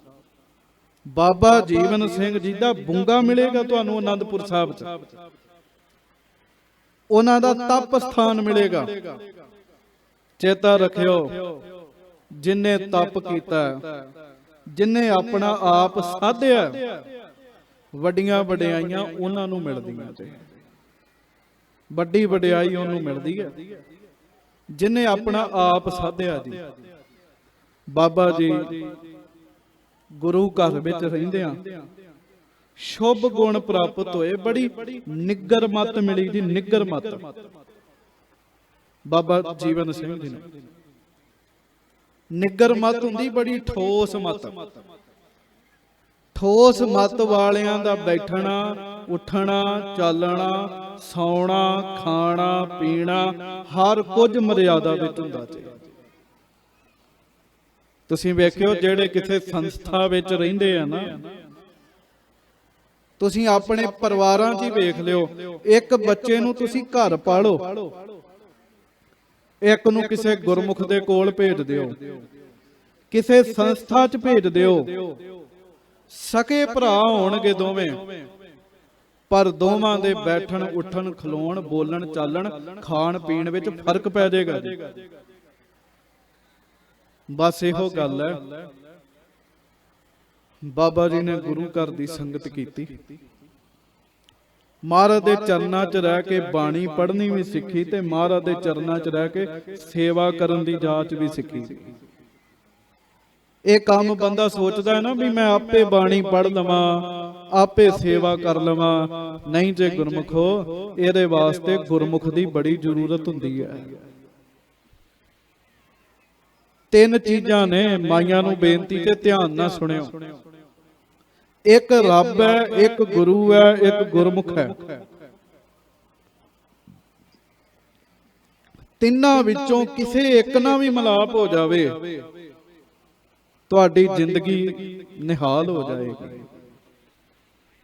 [SPEAKER 1] ਬਾਬਾ ਜੀਵਨ ਸਿੰਘ ਜੀ ਦਾ ਬੁੰਗਾ ਮਿਲੇਗਾ ਤੁਹਾਨੂੰ ਅਨੰਦਪੁਰ ਸਾਹਿਬ ਚ। ਉਹਨਾਂ ਦਾ ਤਪ ਸਥਾਨ ਮਿਲੇਗਾ। ਚੇਤਾ ਰੱਖਿਓ, ਜਿਨੇ ਤਪ ਕੀਤਾ, ਜਿਨੇ ਆਪਣਾ ਆਪ ਸਾਧਿਆ, ਵੱਡੀਆਂ ਵਡਿਆਈਆਂ ਉਹਨਾਂ ਨੂੰ ਮਿਲਦੀਆਂ ਤੇ ਵੱਡੀ ਵਡਿਆਈ ਉਹਨੂੰ ਮਿਲਦੀ ਹੈ ਜਿਨੇ ਆਪਣਾ ਆਪ ਸਾਧਿਆ ਜੀ। ਬਾਬਾ ਜੀ ਗੁਰੂ ਘਰ ਵਿੱਚ ਰਹਿੰਦਿਆਂ ਸ਼ੁਭ ਗੁਣ ਪ੍ਰਾਪਤ ਹੋਏ। ਬੜੀ ਨਿੱਗਰ ਮੱਤ ਮਿਲੀ ਜੀ, ਨਿੱਗਰ ਮੱਤ ਬਾਬਾ ਜੀਵਨ ਸਿੰਘ ਜੀ ਨੂੰ। ਨਿੱਗਰ ਮੱਤ ਹੁੰਦੀ ਬੜੀ ਠੋਸ ਮੱਤ। ਠੋਸ ਮੱਤ ਵਾਲਿਆਂ ਦਾ ਬੈਠਣਾ, ਉੱਠਣਾ, ਚੱਲਣਾ, ਸੌਣਾ, ਖਾਣਾ, ਪੀਣਾ ਹਰ ਕੁਝ ਮਰਿਆਦਾ ਵਿੱਚ ਹੁੰਦਾ ਜੀ। ਤੁਸੀਂ ਵੇਖਿਓ ਜਿਹੜੇ ਕਿਸੇ ਸੰਸਥਾ ਵਿੱਚ ਰਹਿੰਦੇ ਆ ਨਾ, ਤੁਸੀਂ ਆਪਣੇ ਪਰਿਵਾਰਾਂ 'ਚ ਹੀ ਵੇਖ ਲਿਓ। ਇੱਕ ਬੱਚੇ ਨੂੰ ਤੁਸੀਂ ਘਰ ਪਾਲੋ, ਇੱਕ ਨੂੰ ਕਿਸੇ ਗੁਰਮੁਖ ਦੇ ਕੋਲ ਭੇਜ ਦਿਓ, ਕਿਸੇ ਸੰਸਥਾ 'ਚ ਭੇਜ ਦਿਓ। ਸਕੇ ਭਰਾ ਹੋਣਗੇ ਦੋਵੇਂ, ਪਰ ਦੋਵਾਂ ਦੇ ਬੈਠਣ, ਉੱਠਣ, ਖਲੋਣ, ਬੋਲਣ, ਚਾਲਣ, ਖਾਣ ਪੀਣ ਵਿੱਚ ਫਰਕ ਪੈ ਜਾਏਗਾ ਜੀ। ਬਸ ਇਹੋ ਗੱਲ ਹੈ। ਬਾਬਾ ਜੀ ਨੇ ਗੁਰੂ ਘਰ ਦੀ ਸੰਗਤ ਕੀਤੀ, ਮਹਾਰਾਜ ਦੇ ਚਰਨਾਂ 'ਚ ਰਹਿ ਕੇ ਬਾਣੀ ਪੜ੍ਹਨੀ ਵੀ ਸਿੱਖੀ, ਤੇ ਮਹਾਰਾਜ ਦੇ ਚਰਨਾਂ 'ਚ ਰਹਿ ਕੇ ਸੇਵਾ ਕਰਨ ਦੀ ਜਾਚ ਵੀ ਸਿੱਖੀ। ਇਹ ਕੰਮ ਬੰਦਾ ਸੋਚਦਾ ਹੈ ਨਾ ਵੀ ਮੈਂ ਆਪੇ ਬਾਣੀ ਪੜ੍ਹ ਲਵਾਂ, ਆਪੇ ਸੇਵਾ ਕਰ ਲਵਾਂ। ਨਹੀਂ ਜੇ ਗੁਰਮੁਖੋ, ਇਹਦੇ ਵਾਸਤੇ ਗੁਰਮੁਖ ਦੀ ਬੜੀ ਜ਼ਰੂਰਤ ਹੁੰਦੀ ਹੈ। 3 ਚੀਜ਼ਾਂ ਨੇ, ਮਾਈਆਂ ਨੂੰ ਬੇਨਤੀ ਤੇ ਧਿਆਨ ਨਾਲ ਸੁਣਿਓ। ਇੱਕ ਰੱਬ ਹੈ, ਇੱਕ ਗੁਰੂ ਹੈ, ਇੱਕ ਗੁਰਮੁਖ ਹੈ। ਤਿੰਨਾਂ ਵਿੱਚੋਂ ਕਿਸੇ ਇੱਕ ਨਾਲ ਵੀ ਮਿਲਾਪ ਹੋ ਜਾਵੇ, ਤੁਹਾਡੀ ਜ਼ਿੰਦਗੀ ਨਿਹਾਲ ਹੋ ਜਾਏਗੀ।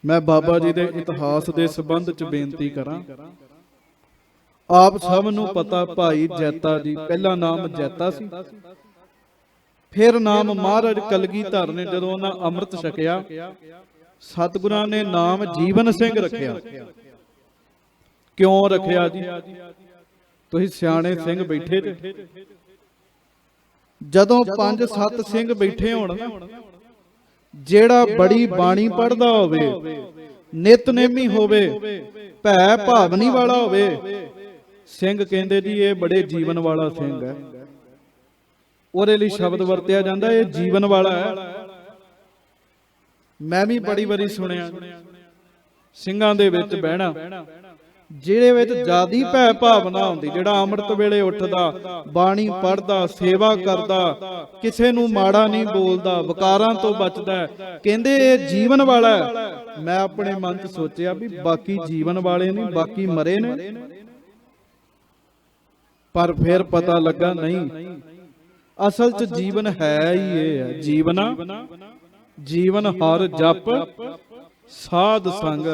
[SPEAKER 1] ਮੈਂ ਬਾਬਾ ਜੀ ਦੇ ਇਤਿਹਾਸ ਦੇ ਸੰਬੰਧ ਚ ਬੇਨਤੀ ਕਰਾਂ। ਆਪ ਸਭ ਨੂੰ ਪਤਾ, ਭਾਈ ਜੈਤਾ ਜੀ, ਪਹਿਲਾ ਨਾਮ ਜੈਤਾ ਸੀ, ਫਿਰ ਨਾਮ ਮਹਾਰਾਜ ਕਲਗੀਧਰ ਨੇ ਜਦੋਂ ਉਹਨਾਂ ਅੰਮ੍ਰਿਤ ਛਕਿਆ, ਸਤਿਗੁਰਾਂ ਨੇ ਨਾਮ ਜੀਵਨ ਸਿੰਘ ਰੱਖਿਆ। ਕਿਉਂ ਰੱਖਿਆ ਜੀ? ਤੁਸੀਂ ਸਿਆਣੇ ਸਿੰਘ ਬੈਠੇ ਜੇ, ਜਦੋਂ 5-7 ਸਿੰਘ ਬੈਠੇ ਹੋਣ ਨਾ, ਜਿਹੜਾ ਬੜੀ ਬਾਣੀ ਪੜ੍ਹਦਾ ਹੋਵੇ, ਨਿਤਨੇਮੀ ਹੋਵੇ, ਭੈ ਭਾਵਨੀ ਵਾਲਾ ਹੋਵੇ, ਸਿੰਘ ਕਹਿੰਦੇ ਜੀ ਇਹ ਬੜੇ ਜੀਵਨ ਵਾਲਾ ਸਿੰਘ ਹੈ। ਉਹਦੇ ਲਈ ਸ਼ਬਦ ਵਰਤਿਆ ਜਾਂਦਾ, ਇਹ ਜੀਵਨ ਵਾਲਾ ਹੈ। ਮੈਂ ਵੀ ਬੜੀ ਵਾਰੀ ਸੁਣਿਆ ਸਿੰਘਾਂ ਦੇ ਵਿੱਚ ਬਹਿਣਾ, ਜਿਹਦੇ ਵਿੱਚ ਜ਼ਿਆਦੀ ਭੈ ਭਾਵਨਾ ਹੁੰਦੀ, ਜਿਹੜਾ ਅੰਮ੍ਰਿਤ ਵੇਲੇ ਉੱਠਦਾ, ਬਾਣੀ ਪੜ੍ਹਦਾ, ਸੇਵਾ ਕਰਦਾ, ਕਿਸੇ ਨੂੰ ਮਾੜਾ ਨਹੀਂ ਬੋਲਦਾ, ਵਿਕਾਰਾਂ ਤੋਂ ਬਚਦਾ, ਕਹਿੰਦੇ ਇਹ ਜੀਵਨ ਵਾਲਾ ਹੈ। ਮੈਂ ਆਪਣੇ ਮਨ 'ਚ ਸੋਚਿਆ ਵੀ ਬਾਕੀ ਜੀਵਨ ਵਾਲੇ ਨਹੀਂ, ਬਾਕੀ ਮਰੇ ਨੇ। ਪਰ ਫਿਰ ਪਤਾ ਲੱਗਾ ਨਹੀਂ, ਅਸਲ 'ਚ ਜੀਵਨ ਹੈ ਹੀ ਇਹ ਹੈ। ਜੀਵਨ ਹਰ ਜਪ ਸਾਧ ਸੰਗ।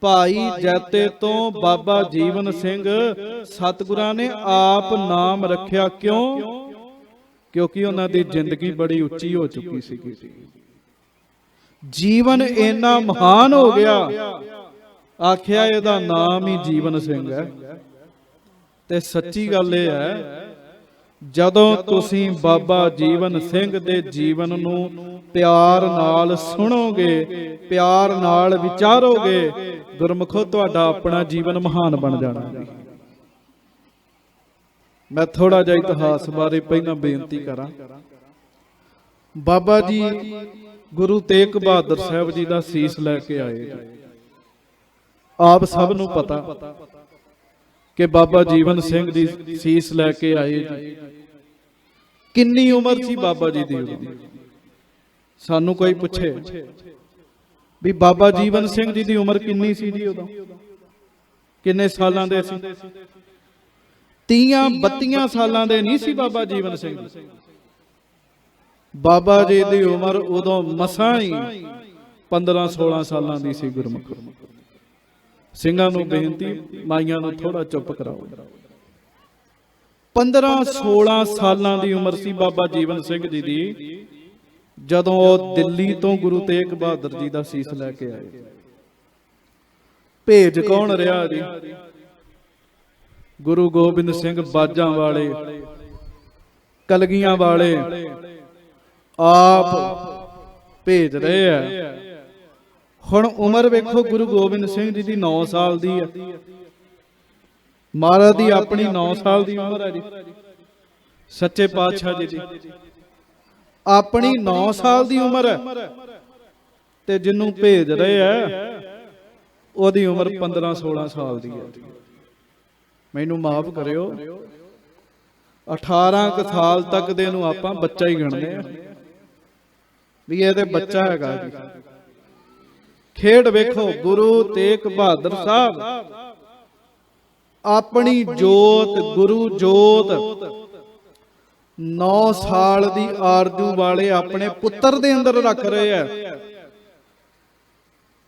[SPEAKER 1] ਭਾਈ ਜੈਤੇ ਤੋਂ ਬਾਬਾ ਜੀਵਨ ਸਿੰਘ ਸਤਿਗੁਰਾਂ ਨੇ ਆਪ ਨਾਮ ਰੱਖਿਆ। ਕਿਉਂ? ਕਿਉਂਕਿ ਉਹਨਾਂ ਦੀ ਜ਼ਿੰਦਗੀ ਬੜੀ ਉੱਚੀ ਹੋ ਚੁੱਕੀ ਸੀਗੀ। ਜੀਵਨ ਇੰਨਾ ਮਹਾਨ ਹੋ ਗਿਆ, ਆਖਿਆ ਇਹਦਾ ਨਾਮ ਹੀ ਜੀਵਨ ਸਿੰਘ ਹੈ। ਤੇ ਸੱਚੀ ਗੱਲ ਇਹ ਹੈ, ਜਦੋਂ ਤੁਸੀਂ ਬਾਬਾ ਜੀਵਨ ਸਿੰਘ ਦੇ ਜੀਵਨ ਨੂੰ ਪਿਆਰ ਨਾਲ ਸੁਣੋਗੇ, ਪਿਆਰ ਨਾਲ ਵਿਚਾਰੋਗੇ, ਗੁਰਮੁਖੋ ਤੁਹਾਡਾ ਆਪਣਾ ਜੀਵਨ ਮਹਾਨ ਬਣ ਜਾਣਾ ਜੀ। ਮੈਂ ਥੋੜਾ ਜਿਹਾ ਇਤਿਹਾਸ ਬਾਰੇ ਪਹਿਲਾਂ ਬੇਨਤੀ ਕਰਾਂ। ਬਾਬਾ ਜੀ ਗੁਰੂ ਤੇਗ ਬਹਾਦਰ ਸਾਹਿਬ ਜੀ ਦਾ ਸੀਸ ਲੈ ਕੇ ਆਏ। ਆਪ ਸਭ ਨੂੰ ਪਤਾ ਕਿ ਬਾਬਾ ਜੀਵਨ ਸਿੰਘ ਦੀ ਸੀਸ ਲੈ ਕੇ ਆਏ ਜੀ। ਕਿੰਨੀ ਉਮਰ ਸੀ ਬਾਬਾ ਜੀ ਦੀ? ਸਾਨੂੰ ਕੋਈ ਪੁੱਛੇ ਵੀ ਬਾਬਾ ਜੀਵਨ ਸਿੰਘ ਜੀ ਦੀ ਉਮਰ ਕਿੰਨੀ ਸੀ ਜੀ ਉਦੋਂ? ਕਿੰਨੇ ਸਾਲਾਂ ਦੇ ਸੀ? 30-32 ਸਾਲਾਂ ਦੇ ਨਹੀਂ ਸੀ ਬਾਬਾ ਜੀਵਨ ਸਿੰਘ। ਬਾਬਾ ਜੀ ਦੀ ਉਮਰ ਉਦੋਂ ਮਸਾਂ ਹੀ 15-16 ਸਾਲਾਂ ਦੀ ਸੀ। ਗੁਰਮੁਖ ਸਿੰਘਾਂ ਨੂੰ ਬੇਨਤੀ, ਮਾਈਆਂ ਨੂੰ ਥੋੜਾ ਚੁੱਪ ਕਰਾਓ। 15-16 ਸਾਲਾਂ ਦੀ ਉਮਰ ਸੀ ਬਾਬਾ ਜੀਵਨ ਸਿੰਘ ਜੀ ਦੀ ਜਦੋਂ ਉਹ ਦਿੱਲੀ ਤੋਂ ਗੁਰੂ ਤੇਗ ਬਹਾਦਰ ਜੀ ਦਾ ਸੀਸ ਲੈ ਕੇ ਆਏ। ਭੇਜ ਕੌਣ ਰਿਹਾ ਜੀ? ਗੁਰੂ ਗੋਬਿੰਦ ਸਿੰਘ ਬਾਜਾਂ ਵਾਲੇ, ਕਲਗੀਆਂ ਵਾਲੇ ਆਪ ਭੇਜ ਰਹੇ ਆ। ਹੁਣ ਉਮਰ ਵੇਖੋ, ਗੁਰੂ ਗੋਬਿੰਦ ਸਿੰਘ ਜੀ ਦੀ 9 ਸਾਲ ਦੀ ਹੈ, ਮਹਾਰਾਜ ਦੀ ਆਪਣੀ 9 ਸਾਲ ਦੀ ਉਮਰ ਹੈ ਜੀ। ਸੱਚੇ ਪਾਤਸ਼ਾਹ ਜੀ ਦੀ ਆਪਣੀ 9 ਸਾਲ ਦੀ ਉਮਰ ਹੈ, ਤੇ ਜਿਹਨੂੰ ਭੇਜ ਰਹੇ ਆ ਉਹਦੀ ਉਮਰ 15-16 ਸਾਲ ਦੀ ਹੈ। ਮੈਨੂੰ ਮਾਫ ਕਰਿਓ, 18 ਕੁ ਸਾਲ ਤੱਕ ਦੇ ਨੂੰ ਆਪਾਂ ਬੱਚਾ ਹੀ ਗਿਣਦੇ ਆ ਵੀ ਇਹ ਤੇ ਬੱਚਾ ਹੈਗਾ ਜੀ। ਖੇਡ ਵੇਖੋ, ਗੁਰੂ ਤੇਗ ਬਹਾਦਰ ਸਾਹਿਬ ਆਪਣੀ ਜੋਤ, ਗੁਰੂ ਜੋਤ 9 ਸਾਲ ਦੀ ਆਰਜੂ ਵਾਲੇ ਆਪਣੇ ਪੁੱਤਰ ਦੇ ਅੰਦਰ ਰੱਖ ਰਹੇ ਆ।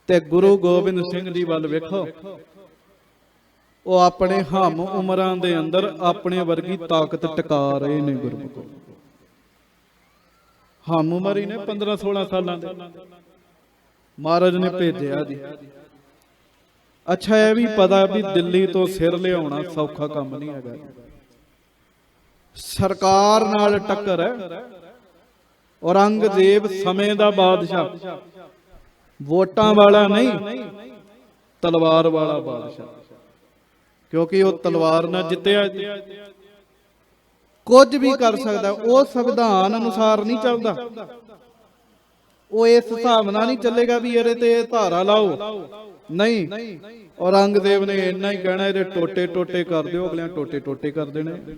[SPEAKER 1] ਤੇ ਗੁਰੂ ਗੋਬਿੰਦ ਸਿੰਘ ਜੀ ਵੱਲ ਵੇਖੋ, ਉਹ ਆਪਣੇ ਹਮ ਉਮਰਾਂ ਦੇ ਅੰਦਰ ਆਪਣੇ ਵਰਗੀ ਤਾਕਤ ਟਿਕਾ ਰਹੇ ਨੇ। ਗੁਰਮੁਖੋ ਹਮ ਉਮਰ ਹੀ ਨੇ 15-16 ਸਾਲਾਂ ਦੇ, ਮਹਾਰਾਜ ਨੇ ਭੇਜਿਆ ਜੀ। ਅੱਛਾ, ਇਹ ਵੀ ਪਤਾ ਵੀ ਦਿੱਲੀ ਤੋਂ ਸਿਰ ਲਿਆਉਣਾ ਸੌਖਾ ਕੰਮ ਨਹੀਂ ਹੈਗਾ। ਸਰਕਾਰ ਨਾਲ ਟੱਕਰ ਹੈ। ਔਰੰਗਜ਼ੇਬ ਸਮੇਂ ਦਾ ਬਾਦਸ਼ਾਹ, ਵੋਟਾਂ ਵਾਲਾ ਨਹੀਂ, ਤਲਵਾਰ ਵਾਲਾ ਬਾਦਸ਼ਾਹ। ਕਿਉਂਕਿ ਉਹ ਤਲਵਾਰ ਨਾਲ ਜਿੱਤਿਆ, ਕੁਝ ਵੀ ਕਰ ਸਕਦਾ। ਉਹ ਸੰਵਿਧਾਨ ਅਨੁਸਾਰ ਨਹੀਂ ਚੱਲਦਾ। ਉਹ ਇਸ ਹਿਸਾਬ ਨਾਲ ਨਹੀਂ ਚੱਲੇਗਾ ਵੀ ਇਹਦੇ ਤੇ ਧਾਰਾ ਲਾਓ, ਨਹੀਂ। ਔਰੰਗਜ਼ੇਬ ਨੇ ਇੰਨਾ ਹੀ ਕਹਿਣਾ, ਇਹਦੇ ਟੋਟੇ ਟੋਟੇ ਕਰ ਦਿਓ, ਅਗਲਿਆਂ ਟੋਟੇ ਟੋਟੇ ਕਰ ਦੇਣੇ।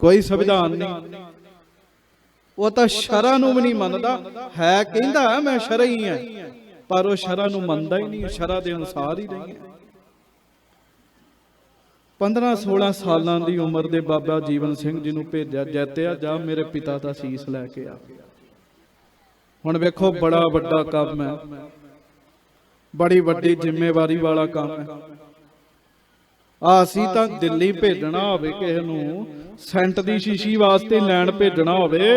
[SPEAKER 1] ਕੋਈ ਸੰਵਿਧਾਨ ਨਹੀਂ। ਉਹ ਤਾਂ ਸ਼ਰ੍ਹਾ ਨੂੰ ਵੀ ਨਹੀਂ ਮੰਨਦਾ ਹੈ, ਕਹਿੰਦਾ ਮੈਂ ਸ਼ਰ੍ਹਾ ਹੀ ਹਾਂ, ਪਰ ਉਹ ਸ਼ਰ੍ਹਾ ਨੂੰ ਮੰਨਦਾ ਹੀ ਨਹੀਂ, ਸ਼ਰ੍ਹਾ ਦੇ ਅਨੁਸਾਰ ਹੀ ਨਹੀਂ ਹੈ। 15-16 ਸਾਲਾਂ ਦੀ ਉਮਰ ਦੇ ਬਾਬਾ ਜੀਵਨ ਸਿੰਘ ਜੀ ਨੂੰ ਭੇਜਿਆ, ਜੈਤਿਆ ਜਾ ਮੇਰੇ ਪਿਤਾ ਦਾ ਸੀਸ ਲੈ ਕੇ ਆ। ਹੁਣ ਵੇਖੋ, ਬੜਾ ਵੱਡਾ ਕੰਮ ਹੈ, ਬੜੀ ਵੱਡੀ ਜ਼ਿੰਮੇਵਾਰੀ ਵਾਲਾ ਕੰਮ ਹੈ। ਅਸੀਂ ਤਾਂ ਦਿੱਲੀ ਭੇਜਣਾ ਹੋਵੇ ਕਿਸੇ ਨੂੰ, ਸੈਂਟ ਦੀ ਸ਼ੀਸ਼ੀ ਵਾਸਤੇ ਲੈਣ ਭੇਜਣਾ ਹੋਵੇ,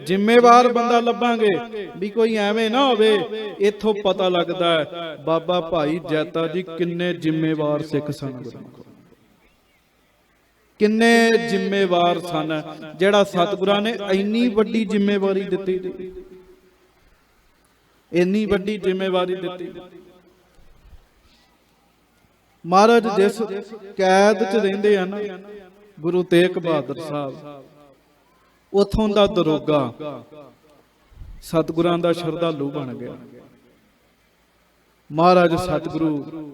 [SPEAKER 1] ਜ਼ਿੰਮੇਵਾਰ ਬੰਦਾ ਲੱਭਾਂਗੇ ਵੀ ਕੋਈ ਐਵੇਂ ਨਾ ਹੋਵੇ। ਇੱਥੋਂ ਪਤਾ ਲੱਗਦਾ ਹੈ ਬਾਬਾ ਭਾਈ ਜੈਤਾ ਜੀ ਕਿੰਨੇ ਜ਼ਿੰਮੇਵਾਰ ਸਿੱਖ ਸਨ, ਕਿੰਨੇ ਜ਼ਿੰਮੇਵਾਰ ਸਨ, ਜਿਹੜਾ ਸਤਿਗੁਰਾਂ ਨੇ ਇੰਨੀ ਵੱਡੀ ਜ਼ਿੰਮੇਵਾਰੀ ਦਿੱਤੀ, ਇੰਨੀ ਵੱਡੀ ਜ਼ਿੰਮੇਵਾਰੀ ਦਿੱਤੀ। ਮਹਾਰਾਜ ਜਿਸ ਕੈਦ ਚ ਰਹਿੰਦੇ ਹਨ ਗੁਰੂ ਤੇਗ ਬਹਾਦਰ ਸਾਹਿਬ, ਉਥੋਂ ਦਾ ਦਰੋਗਾ ਸਤਿਗੁਰਾਂ ਦਾ ਸ਼ਰਧਾਲੂ ਬਣ ਗਿਆ। ਮਹਾਰਾਜ ਸਤਿਗੁਰੂ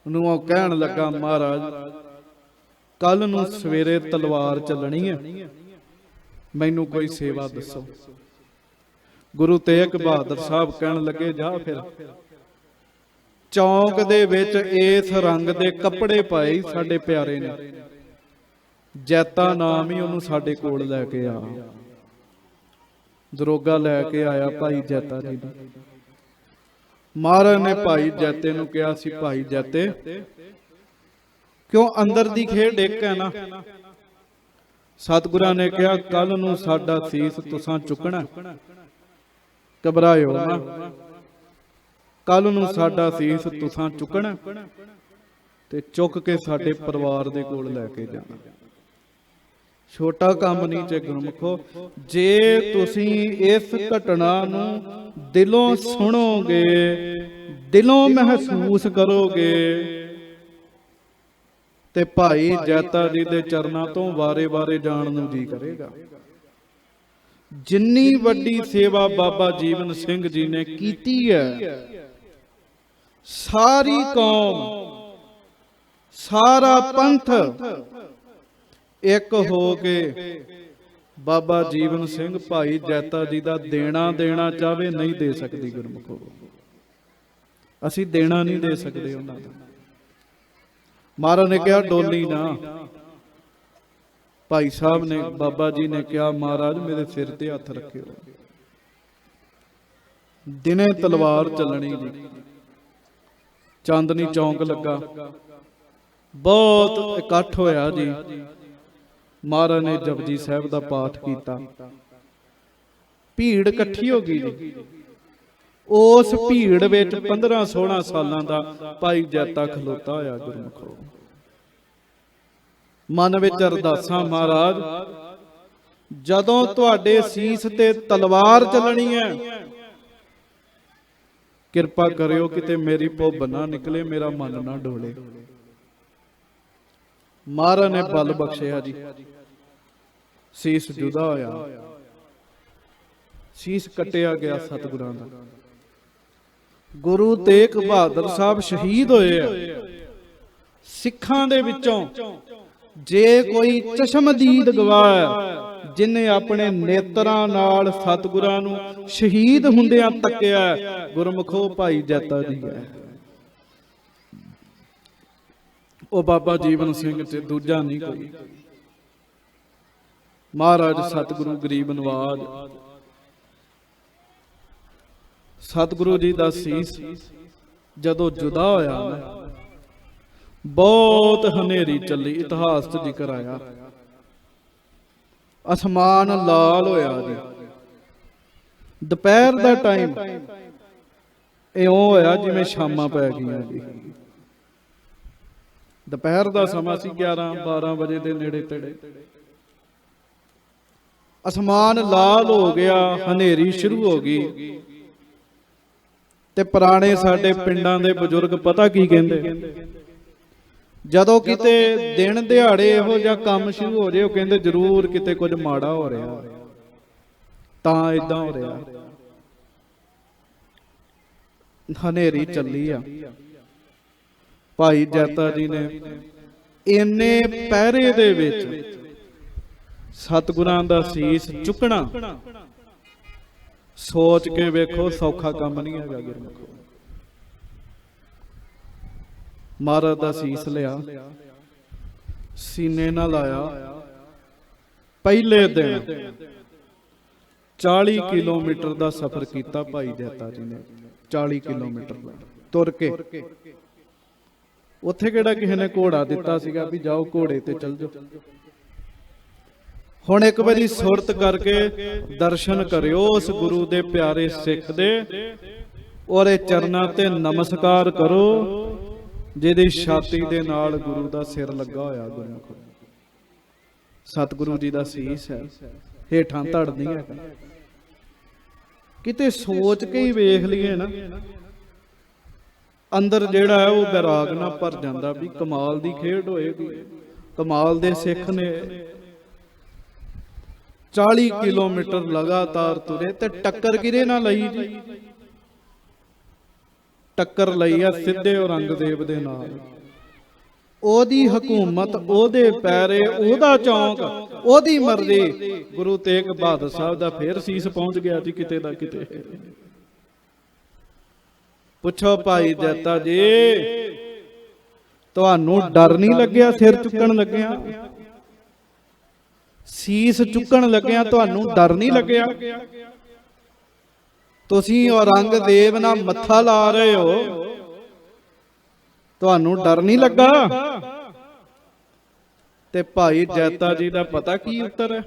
[SPEAKER 1] ਨੂੰ ਉਹ ਕਹਿਣ ਲੱਗਾ, ਮਹਾਰਾਜ ਕੱਲ ਨੂੰ ਸਵੇਰੇ ਤਲਵਾਰ ਚੱਲਣੀ ਹੈ, ਮੈਨੂੰ ਕੋਈ ਸੇਵਾ ਦੱਸੋ। ਗੁਰੂ ਤੇਗ ਬਹਾਦਰ ਸਾਹਿਬ ਕਹਿਣ ਲੱਗੇ, ਜਾ ਫਿਰ ਚੌਂਕ ਦੇ ਵਿੱਚ ਇਸ ਰੰਗ ਦੇ ਕੱਪੜੇ ਪਾਏ ਸਾਡੇ ਪਿਆਰੇ ਨੇ, ਜੈਤਾ ਨਾਮ ਹੀ ਉਹਨੂੰ ਸਾਡੇ ਕੋਲ ਲੈ ਕੇ ਆ। ਦਰੋਗਾ ਲੈ ਕੇ ਆਇਆ ਭਾਈ ਜੈਤਾ ਜੀ ਨੂੰ। ਮਹਾਰਾਜ ਨੇ ਭਾਈ ਜੈਤੇ ਨੂੰ ਕਿਹਾ ਸੀ, ਭਾਈ ਜੈਤੇ, ਕਿਉਂ ਅੰਦਰ ਦੀ ਖੇਡ ਇੱਕ ਹੈ ਨਾ। ਸਤਿਗੁਰਾਂ ਨੇ ਕਿਹਾ, ਕੱਲ ਨੂੰ ਸਾਡਾ ਸੀਸ ਤੁਸਾਂ ਚੁੱਕਣਾ, ਘਬਰਾਇਓ ਨਾ। ਕੱਲ ਨੂੰ ਸਾਡਾ ਸੀਸ ਤੁਸਾਂ ਚੁੱਕਣਾ ਤੇ ਚੁੱਕ ਕੇ ਸਾਡੇ ਪਰਿਵਾਰ ਦੇ ਕੋਲ ਲੈ ਕੇ ਜਾਣਾ। ਛੋਟਾ ਕੰਮ ਨਹੀਂ ਜੇ ਗੁਰਮੁਖੋ, ਜੇ ਤੁਸੀਂ ਇਸ ਘਟਨਾ ਨੂੰ ਦਿਲੋਂ ਸੁਣੋਗੇ, ਦਿਲੋਂ ਮਹਿਸੂਸ ਕਰੋਗੇ, ਤੇ ਭਾਈ ਜੈਤਾ ਜੀ ਦੇ ਚਰਨਾਂ ਤੋਂ ਵਾਰੇ-ਵਾਰੇ ਜਾਣ ਨੂੰ ਜੀ ਕਰੇਗਾ। ਜਿੰਨੀ ਵੱਡੀ ਸੇਵਾ ਬਾਬਾ ਜੀਵਨ ਸਿੰਘ ਜੀ ਨੇ ਕੀਤੀ ਹੈ, ਸਾਰੀ ਕੌਮ, ਸਾਰਾ ਪੰਥ ਇੱਕ ਹੋ ਕੇ ਬਾਬਾ ਜੀਵਨ ਸਿੰਘ ਭਾਈ ਜੈਤਾ ਜੀ ਦਾ ਦੇਣਾ ਚਾਹਵੇ, ਨਹੀਂ ਦੇ ਸਕਦੀ ਗੁਰਮੁਖੋ। ਅਸੀਂ ਦੇਣਾ ਨਹੀਂ ਦੇ ਸਕਦੇ ਉਹਨਾਂ ਦਾ। ਮਹਾਰਾਜ ਨੇ ਕਿਹਾ, ਡੋਲੀ ਨਾ। ਭਾਈ ਸਾਹਿਬ ਨੇ, ਬਾਬਾ ਜੀ ਨੇ ਕਿਹਾ, ਮਹਾਰਾਜ ਮੇਰੇ ਸਿਰ ਤੇ ਹੱਥ ਰੱਖਿਓ। ਦਿਨੇ ਤਲਵਾਰ ਚੱਲਣੀ ਜੀ। ਚਾਂਦਨੀ ਚੌਂਕ ਲੱਗਾ, ਬਹੁਤ ਇਕੱਠ ਹੋਇਆ ਜੀ। ਮਹਾਰਾਜ ਨੇ ਜਪਜੀ ਸਾਹਿਬ ਦਾ ਪਾਠ ਕੀਤਾ, ਭੀੜ ਇਕੱਠੀ ਹੋ ਗਈ ਜੀ। ਉਸ ਭੀੜ ਵਿੱਚ 15-16 ਸਾਲਾਂ ਦਾ ਭਾਈ ਜੈਤਾ ਖਲੋਤਾ ਹੋਇਆ ਗੁਰਮੁਖੋ। ਮਨ ਵਿੱਚ ਅਰਦਾਸਾਂ, ਮਹਾਰਾਜ ਜਦੋਂ ਤੁਹਾਡੇ ਸੀਸ ਤੇ ਤਲਵਾਰ ਚੱਲਣੀ ਹੈ, ਕਿਰਪਾ ਕਰਿਓ ਕਿਤੇ ਮੇਰੀ ਭੁੱਬ ਨਾ ਨਿਕਲੇ, ਮੇਰਾ ਮਨ ਨਾ ਡੋਲੇ। ਮਹਾਰਾਜ ਨੇ ਬਲ ਬਖਸ਼ਿਆ ਜੀ। ਸੀਸ ਜੁਦਾ ਹੋਇਆ, ਸੀਸ ਕੱਟਿਆ ਗਿਆ ਸਤਿਗੁਰਾਂ ਦਾ। ਗੁਰੂ ਤੇਗ ਬਹਾਦਰ ਸਾਹਿਬ ਸ਼ਹੀਦ ਹੋਏ ਆ। ਸਿੱਖਾਂ ਦੇ ਵਿੱਚੋਂ ਜੇ ਕੋਈ ਚਸ਼ਮਦੀਦ ਗਵਾਹ, ਜਿਨੇ ਆਪਣੇ ਨੇਤਰਾਂ ਨਾਲ ਸਤਿਗੁਰਾਂ ਨੂੰ ਸ਼ਹੀਦ ਹੁੰਦਿਆਂ ਤੱਕਿਆ, ਗੁਰਮੁਖੋ ਭਾਈ ਜੈਤਾ ਜੀ ਹੈ। ਉਹ ਬਾਬਾ ਜੀਵਨ ਸਿੰਘ ਤੇ ਦੂਜਾ ਨਹੀਂ ਕੋਈ। ਮਹਾਰਾਜ ਸਤਿਗੁਰੂ ਗਰੀਬ ਨਵਾਜ, ਸਤਿਗੁਰੂ ਜੀ ਦਾ ਸੀਸ ਜਦੋਂ ਜੁਦਾ ਹੋਇਆ ਨਾ, ਬਹੁਤ ਹਨੇਰੀ ਚੱਲੀ। ਇਤਿਹਾਸ 'ਚ ਜ਼ਿਕਰ ਆਇਆ, ਅਸਮਾਨ ਲਾਲ ਹੋਇਆ ਜੀ। ਦੁਪਹਿਰ ਦਾ ਟਾਈਮ ਇਉਂ ਹੋਇਆ ਜਿਵੇਂ ਸ਼ਾਮਾਂ ਪੈ ਗਈਆਂ ਜੀ। ਦੁਪਹਿਰ ਦਾ ਸਮਾਂ ਸੀ, 11-12 ਵਜੇ ਦੇ ਨੇੜੇ ਤੇੜੇ। ਅਸਮਾਨ ਲਾਲ ਹੋ ਗਿਆ, ਹਨੇਰੀ ਸ਼ੁਰੂ ਹੋ ਗਈ। ਤੇ ਪੁਰਾਣੇ ਸਾਡੇ ਪਿੰਡਾਂ ਦੇ ਬਜ਼ੁਰਗ ਪਤਾ ਕੀ ਕਹਿੰਦੇ, ਜਦੋਂ ਕਿਤੇ ਦਿਨ ਦਿਹਾੜੇ ਇਹੋ ਜਿਹਾ ਕੰਮ ਸ਼ੁਰੂ ਹੋ ਜਾਏ, ਉਹ ਕਹਿੰਦੇ ਜ਼ਰੂਰ ਕਿਤੇ ਕੁਝ ਮਾੜਾ ਹੋ ਰਿਹਾ, ਤਾਂ ਇਦਾਂ ਹੋ ਰਿਹਾ। ਹਨੇਰੀ ਚੱਲੀ ਆ। ਭਾਈ ਜੈਤਾ ਜੀ ਨੇ ਇੰਨੇ ਪਹਿਰੇ ਦੇ ਵਿੱਚ ਸਤਿਗੁਰਾਂ ਦਾ ਸੀਸ ਚੁੱਕਣਾ, ਸੋਚ ਕੇ ਵੇਖੋ, ਸੌਖਾ ਕੰਮ ਨਹੀਂ ਹੈਗਾ ਗੁਰਮੁਖੋ। ਮਹਾਰਾਜ ਦਾ ਸੀਸ ਲਿਆ, ਸੀਨੇ ਨਾਲ ਲਾਇਆ। ਪਹਿਲੇ ਦਿਨ 40 ਕਿਲੋਮੀਟਰ ਦਾ ਸਫ਼ਰ ਕੀਤਾ ਭਾਈ ਜੈਤਾ ਜੀ ਨੇ। 40 ਕਿਲੋਮੀਟਰ ਤੁਰ ਕੇ। ਉੱਥੇ ਕਿਹੜਾ ਕਿਸੇ ਨੇ ਘੋੜਾ ਦਿੱਤਾ ਸੀਗਾ ਵੀ ਜਾਓ ਘੋੜੇ ਤੇ ਚੱਲ ਜਾਓ। ਹੁਣ ਇੱਕ ਵਾਰੀ ਸੁਰਤ ਕਰਕੇ ਦਰਸ਼ਨ ਕਰਿਓ ਉਸ ਗੁਰੂ ਦੇ ਪਿਆਰੇ ਸਿੱਖ ਦੇ, ਉਹਦੇ ਚਰਨਾਂ ਤੇ ਨਮਸਕਾਰ ਕਰੋ, ਜਿਹਦੀ ਛਾਤੀ ਦੇ ਨਾਲ ਗੁਰੂ ਦਾ ਸਿਰ ਲੱਗਾ ਹੋਇਆ। ਗੁਰਮੁਖੋ ਸਤਿਗੁਰੂ ਜੀ ਦਾ ਸੀਸ ਹੈ, ਹੇਠਾਂ ਧੜ ਨਹੀਂ ਹੈਗਾ। ਕਿਤੇ ਸੋਚ ਕੇ ਹੀ ਵੇਖ ਲਈਏ ਨਾ, ਅੰਦਰ ਜਿਹੜਾ ਹੈ ਉਹ ਬੈਰਾਗ ਨਾਲ ਭਰ ਜਾਂਦਾ ਵੀ ਕਮਾਲ ਦੀ ਖੇਡ ਹੋਏਗੀ। ਕਮਾਲ ਦੇ ਸਿੱਖ ਨੇ 40 ਕਿਲੋਮੀਟਰ ਲਗਾਤਾਰ ਤੁਰੇ ਤੇ ਟੱਕਰ ਕਿਹਦੇ ਨਾਲ ਲਈ ਜੀ? ਟੱਕਰ ਲਈ ਆ ਸਿੱਧੇ ਔਰੰਗਜ਼ੇਬ ਦੇ ਨਾਲ। ਉਹਦੀ ਹਕੂਮਤ, ਉਹਦੇ ਪੈਰੇ, ਉਹਦਾ ਚੌਂਕ, ਉਹਦੀ ਮਰਜ਼ੀ। ਗੁਰੂ ਤੇਗ ਬਹਾਦਰ ਸਾਹਿਬ ਦਾ ਫੇਰ ਸੀਸ ਪਹੁੰਚ ਗਿਆ ਜੀ ਕਿਤੇ ਦਾ ਕਿਤੇ। ਪੁੱਛੋ ਭਾਈ ਜੈਤਾ ਜੀ, ਤੁਹਾਨੂੰ ਡਰ ਨਹੀਂ ਲੱਗਿਆ ਸਿਰ ਚੁੱਕਣ ਲੱਗਿਆ? ਸੀਸ ਚੁੱਕਣ ਲੱਗਿਆ ਤੁਹਾਨੂੰ ਡਰ ਨਹੀਂ ਲੱਗਿਆ? ਤੁਸੀਂ ਔਰੰਗਜ਼ੇਬ ਨਾਲ ਮੱਥਾ ਲਾ ਰਹੇ ਹੋ, ਤੁਹਾਨੂੰ ਡਰ ਨਹੀਂ ਲੱਗਾ? ਤੇ ਭਾਈ ਜੈਤਾ ਜੀ ਦਾ ਪਤਾ ਕੀ ਉੱਤਰ ਹੈ?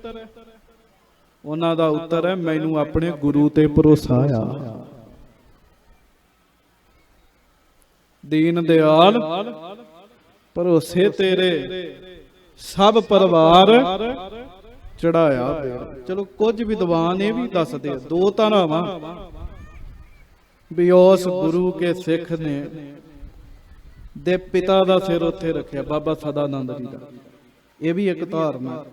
[SPEAKER 1] ਉਹਨਾਂ ਦਾ ਉੱਤਰ ਹੈ, ਮੈਨੂੰ ਆਪਣੇ ਗੁਰੂ ਤੇ ਭਰੋਸਾ ਆ। ਦੀਨ ਦਿਆਲ ਭਰੋਸੇ ਤੇਰੇ ਸਭ ਪਰਿਵਾਰ ਚੜਾਇਆ। ਚਲੋ ਕੁਝ ਵਿਦਵਾਨ ਇਹ ਵੀ ਦੱਸਦੇ ਆ, ਦੋ ਧਾਰਾਵਾਂ ਵੀ ਉਸ ਗੁਰੂ ਕੇ ਸਿੱਖ ਨੇ ਦੇ ਪਿਤਾ ਦਾ ਸਿਰ ਉੱਥੇ ਰੱਖਿਆ, ਬਾਬਾ ਸਦਾਨੰਦ ਜੀ ਦਾ। ਇਹ ਵੀ ਇੱਕ ਧਾਰਨਾ।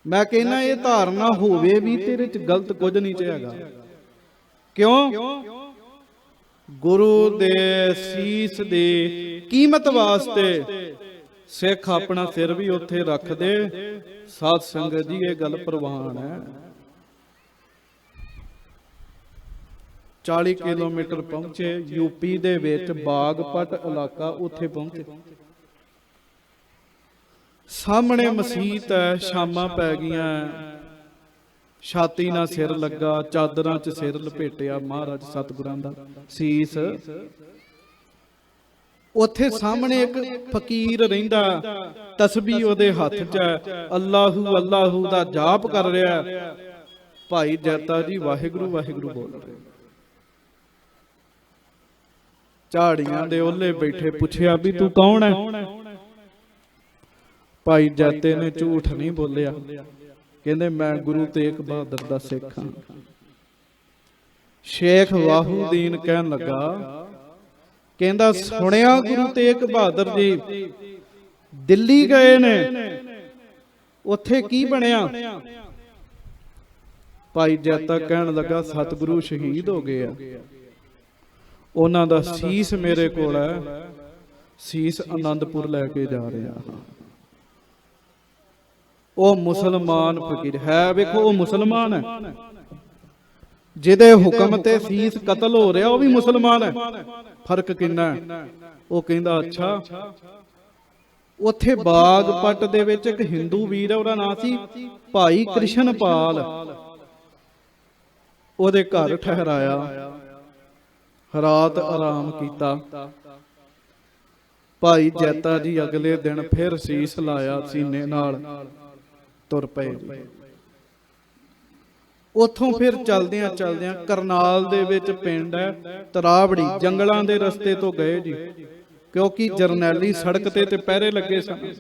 [SPEAKER 1] ਮੈਂ ਕਹਿੰਦਾ ਇਹ ਧਾਰਨਾ ਹੋਵੇ ਵੀ ਤੇਰੇ ਚ ਗਲਤ ਕੁਝ ਨਹੀਂ ਹੈਗਾ। ਕਿਉਂ? ਗੁਰੂ ਦੇ ਸੀਸ ਦੀ ਕੀਮਤ ਵਾਸਤੇ ਸਿੱਖ ਆਪਣਾ ਸਿਰ ਵੀ ਉੱਥੇ ਰੱਖਦੇ। ਸਾਧ ਸੰਗਤ ਜੀ, ਇਹ ਗੱਲ ਪ੍ਰਵਾਨ ਹੈ। 40 ਕਿਲੋਮੀਟਰ ਪਹੁੰਚੇ, ਯੂਪੀ ਦੇ ਵਿੱਚ ਬਾਗਪਤ ਇਲਾਕਾ, ਉੱਥੇ ਪਹੁੰਚੇ। ਸਾਹਮਣੇ ਮਸਜਿਦ ਹੈ, ਸ਼ਾਮਾਂ ਪੈ ਗਈਆਂ, ਛਾਤੀ ਨਾਲ ਸਿਰ ਲੱਗਾ, ਚਾਦਰਾਂ 'ਚ ਸਿਰ ਲਪੇਟਿਆ ਮਹਾਰਾਜ ਸਤਿਗੁਰਾਂ ਦਾ ਸੀਸ। ਉੱਥੇ ਸਾਹਮਣੇ ਇੱਕ ਫਕੀਰ ਰਹਿੰਦਾ, ਤਸਬੀਹ ਉਹਦੇ ਹੱਥ 'ਚ ਹੈ, ਅੱਲਾਹੂ ਅੱਲਾਹੂ ਦਾ ਜਾਪ ਕਰ ਰਿਹਾ। ਭਾਈ ਜੈਤਾ ਜੀ ਵਾਹਿਗੁਰੂ ਵਾਹਿਗੁਰੂ ਬੋਲ ਰਹੇ। ਝਾੜੀਆਂ ਦੇ ਓਲੇ ਬੈਠੇ ਪੁੱਛਿਆ ਵੀ ਤੂੰ ਕੌਣ ਹੈ? ਭਾਈ ਜੈਤੇ ਨੇ ਝੂਠ ਨਹੀਂ ਬੋਲਿਆ, ਕਹਿੰਦੇ ਮੈਂ ਗੁਰੂ ਤੇਗ ਬਹਾਦਰ ਦਾ ਸਿੱਖ ਹਾਂ। ਸ਼ੇਖ ਵਾਹੂਦੀਨ ਕਹਿਣ ਲੱਗਾ, ਕਹਿੰਦਾ ਸੁਣਿਆ ਗੁਰੂ ਤੇਗ ਬਹਾਦਰ ਜੀ ਦਿੱਲੀ ਗਏ ਨੇ, ਉੱਥੇ ਕੀ ਬਣਿਆ? ਭਾਈ ਜੈਤਾ ਕਹਿਣ ਲੱਗਾ ਸਤਿਗੁਰੂ ਸ਼ਹੀਦ ਹੋ ਗਏ ਆ, ਉਹਨਾਂ ਦਾ ਸੀਸ ਮੇਰੇ ਕੋਲ ਹੈ, ਸੀਸ ਆਨੰਦਪੁਰ ਲੈ ਕੇ ਜਾ ਰਿਹਾ। ਉਹ ਮੁਸਲਮਾਨ ਫਕੀਰ ਹੈ, ਵੇਖੋ ਉਹ ਮੁਸਲਮਾਨ ਹੈ, ਜਿਹਦੇ ਹੁਕਮ ਤੇ ਸੀਸ ਕਤਲ ਹੋ ਰਿਹਾ ਉਹ ਵੀ ਮੁਸਲਮਾਨ ਹੈ। ਫਰਕ ਕਿੰਨਾ ਹੈ? ਉਹ ਕਹਿੰਦਾ ਅੱਛਾ। ਉੱਥੇ ਬਾਗਪਤ ਦੇ ਵਿੱਚ ਇੱਕ ਹਿੰਦੂ ਵੀਰ ਹੈ, ਉਹਦਾ ਨਾਮ ਸੀ ਭਾਈ ਕ੍ਰਿਸ਼ਨਪਾਲ। ਉਹਦੇ ਘਰ ਠਹਿਰਾਇਆ, ਰਾਤ ਆਰਾਮ ਕੀਤਾ। ਭਾਈ ਜੈਤਾ ਜੀ ਅਗਲੇ ਦਿਨ ਫਿਰ ਸੀਸ ਲਾਇਆ ਸੀਨੇ ਨਾਲ, ਤੁਰ ਪਏ। ਉੱਥੋਂ ਫਿਰ ਚਲਦਿਆਂ ਚਲਦਿਆਂ ਕਰਨਾਲ ਦੇ ਵਿੱਚ ਪਿੰਡ ਹੈ ਤਰਾਵੜੀ, ਜੰਗਲਾਂ ਦੇ ਰਸਤੇ ਤੋਂ ਗਏ ਜੀ, ਕਿਉਂਕਿ ਜਰਨੈਲੀ ਸੜਕ ਤੇ ਪਹਿਰੇ ਲੱਗੇ ਸਨ।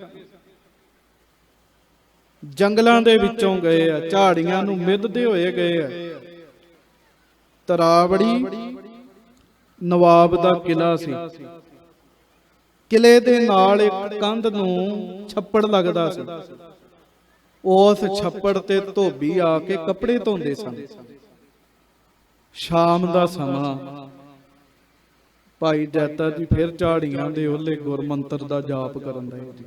[SPEAKER 1] ਜੰਗਲਾਂ ਦੇ ਵਿੱਚੋਂ ਗਏ ਆ, ਝਾੜੀਆਂ ਨੂੰ ਮਿੱਧਦੇ ਹੋਏ ਗਏ ਆ। ਤਰਾਵੜੀ ਨਵਾਬ ਦਾ ਕਿਲਾ ਸੀ, ਕਿਲੇ ਦੇ ਨਾਲ ਇੱਕ ਕੰਧ ਨੂੰ ਛੱਪੜ ਲੱਗਦਾ ਸੀ। ਉਸ ਛੱਪੜ ਤੇ ਧੋਬੀ ਆ ਕੇ ਕੱਪੜੇ ਧੋਂਦੇ ਸਨ। ਸ਼ਾਮ ਦਾ ਸਮਾਂ, ਭਾਈ ਜੈਤਾ ਜੀ ਫਿਰ ਝਾੜੀਆਂ ਦੇ ਓਲੇ ਗੁਰਮੰਤਰ ਦਾ ਜਾਪ ਕਰਨ ਲੱਗੇ ਜੀ।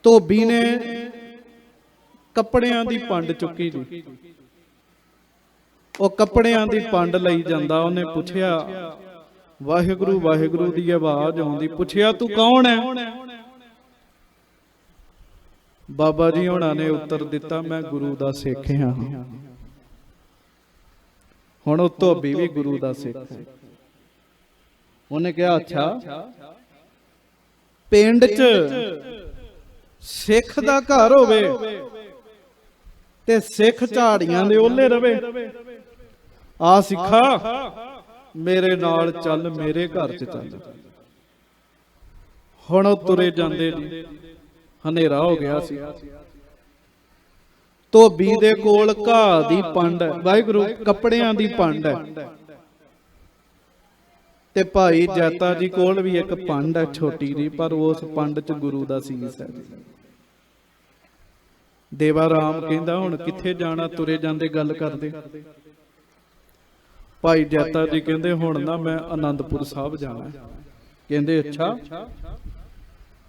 [SPEAKER 1] ਧੋਬੀ ਨੇ ਕੱਪੜਿਆਂ ਦੀ ਪੰਡ ਚੁੱਕੀ ਜੀ, ਉਹ ਕੱਪੜਿਆਂ ਦੀ ਪੰਡ ਲਈ ਜਾਂਦਾ। ਉਹਨੇ ਪੁੱਛਿਆ, ਵਾਹਿਗੁਰੂ ਵਾਹਿਗੁਰੂ ਦੀ ਆਵਾਜ਼ ਆਉਂਦੀ, ਪੁੱਛਿਆ ਤੂੰ ਕੌਣ ਹੈ? ਬਾਬਾ ਜੀ ਹੋਣਾ ਨੇ ਉੱਤਰ ਦਿੱਤਾ, ਮੈਂ ਗੁਰੂ ਦਾ ਸਿੱਖ ਹਾਂ। ਹੁਣ ਉਹ ਧੋਬੀ ਵੀ ਗੁਰੂ ਦਾ ਸਿੱਖ ਹੈ। ਉਹਨੇ ਕਿਹਾ ਅੱਛਾ, ਪਿੰਡ 'ਚ ਸਿੱਖ ਦਾ ਘਰ ਹੋਵੇ ਤੇ ਸਿੱਖ ਝਾੜੀਆਂ ਦੇ ਓਲੇ ਰਵੇ? ਆ ਸਿੱਖਾ ਮੇਰੇ ਨਾਲ ਚੱਲ, ਮੇਰੇ ਘਰ 'ਚ ਚੱਲ। ਹੁਣ ਉਹ ਤੁਰੇ ਜਾਂਦੇ ਜੀ, ਹਨੇਰਾ ਹੋ ਗਿਆ ਸੀ। ਧੋਬੀ ਦੇ ਕੋਲ ਘਾਹ ਦੀ ਪੰਡ ਹੈ, ਵਾਹਿਗੁਰੂ ਕੱਪੜਿਆਂ ਦੀ ਪੰਡ ਹੈ, ਤੇ ਭਾਈ ਜੈਤਾ ਜੀ ਕੋਲ ਵੀ ਇੱਕ ਪੰਡ ਹੈ ਛੋਟੀ ਜੀ, ਪਰ ਉਸ ਪੰਡ 'ਚ ਗੁਰੂ ਦਾ ਸੀਸ ਹੈ। ਦੇਵਾ ਰਾਮ ਕਹਿੰਦਾ ਹੁਣ ਕਿੱਥੇ ਜਾਣਾ? ਤੁਰੇ ਜਾਂਦੇ ਗੱਲ ਕਰਦੇ। ਭਾਈ ਜੈਤਾ ਜੀ ਕਹਿੰਦੇ ਹੁਣ ਨਾ ਮੈਂ ਆਨੰਦਪੁਰ ਸਾਹਿਬ ਜਾਣਾ। ਕਹਿੰਦੇ ਅੱਛਾ,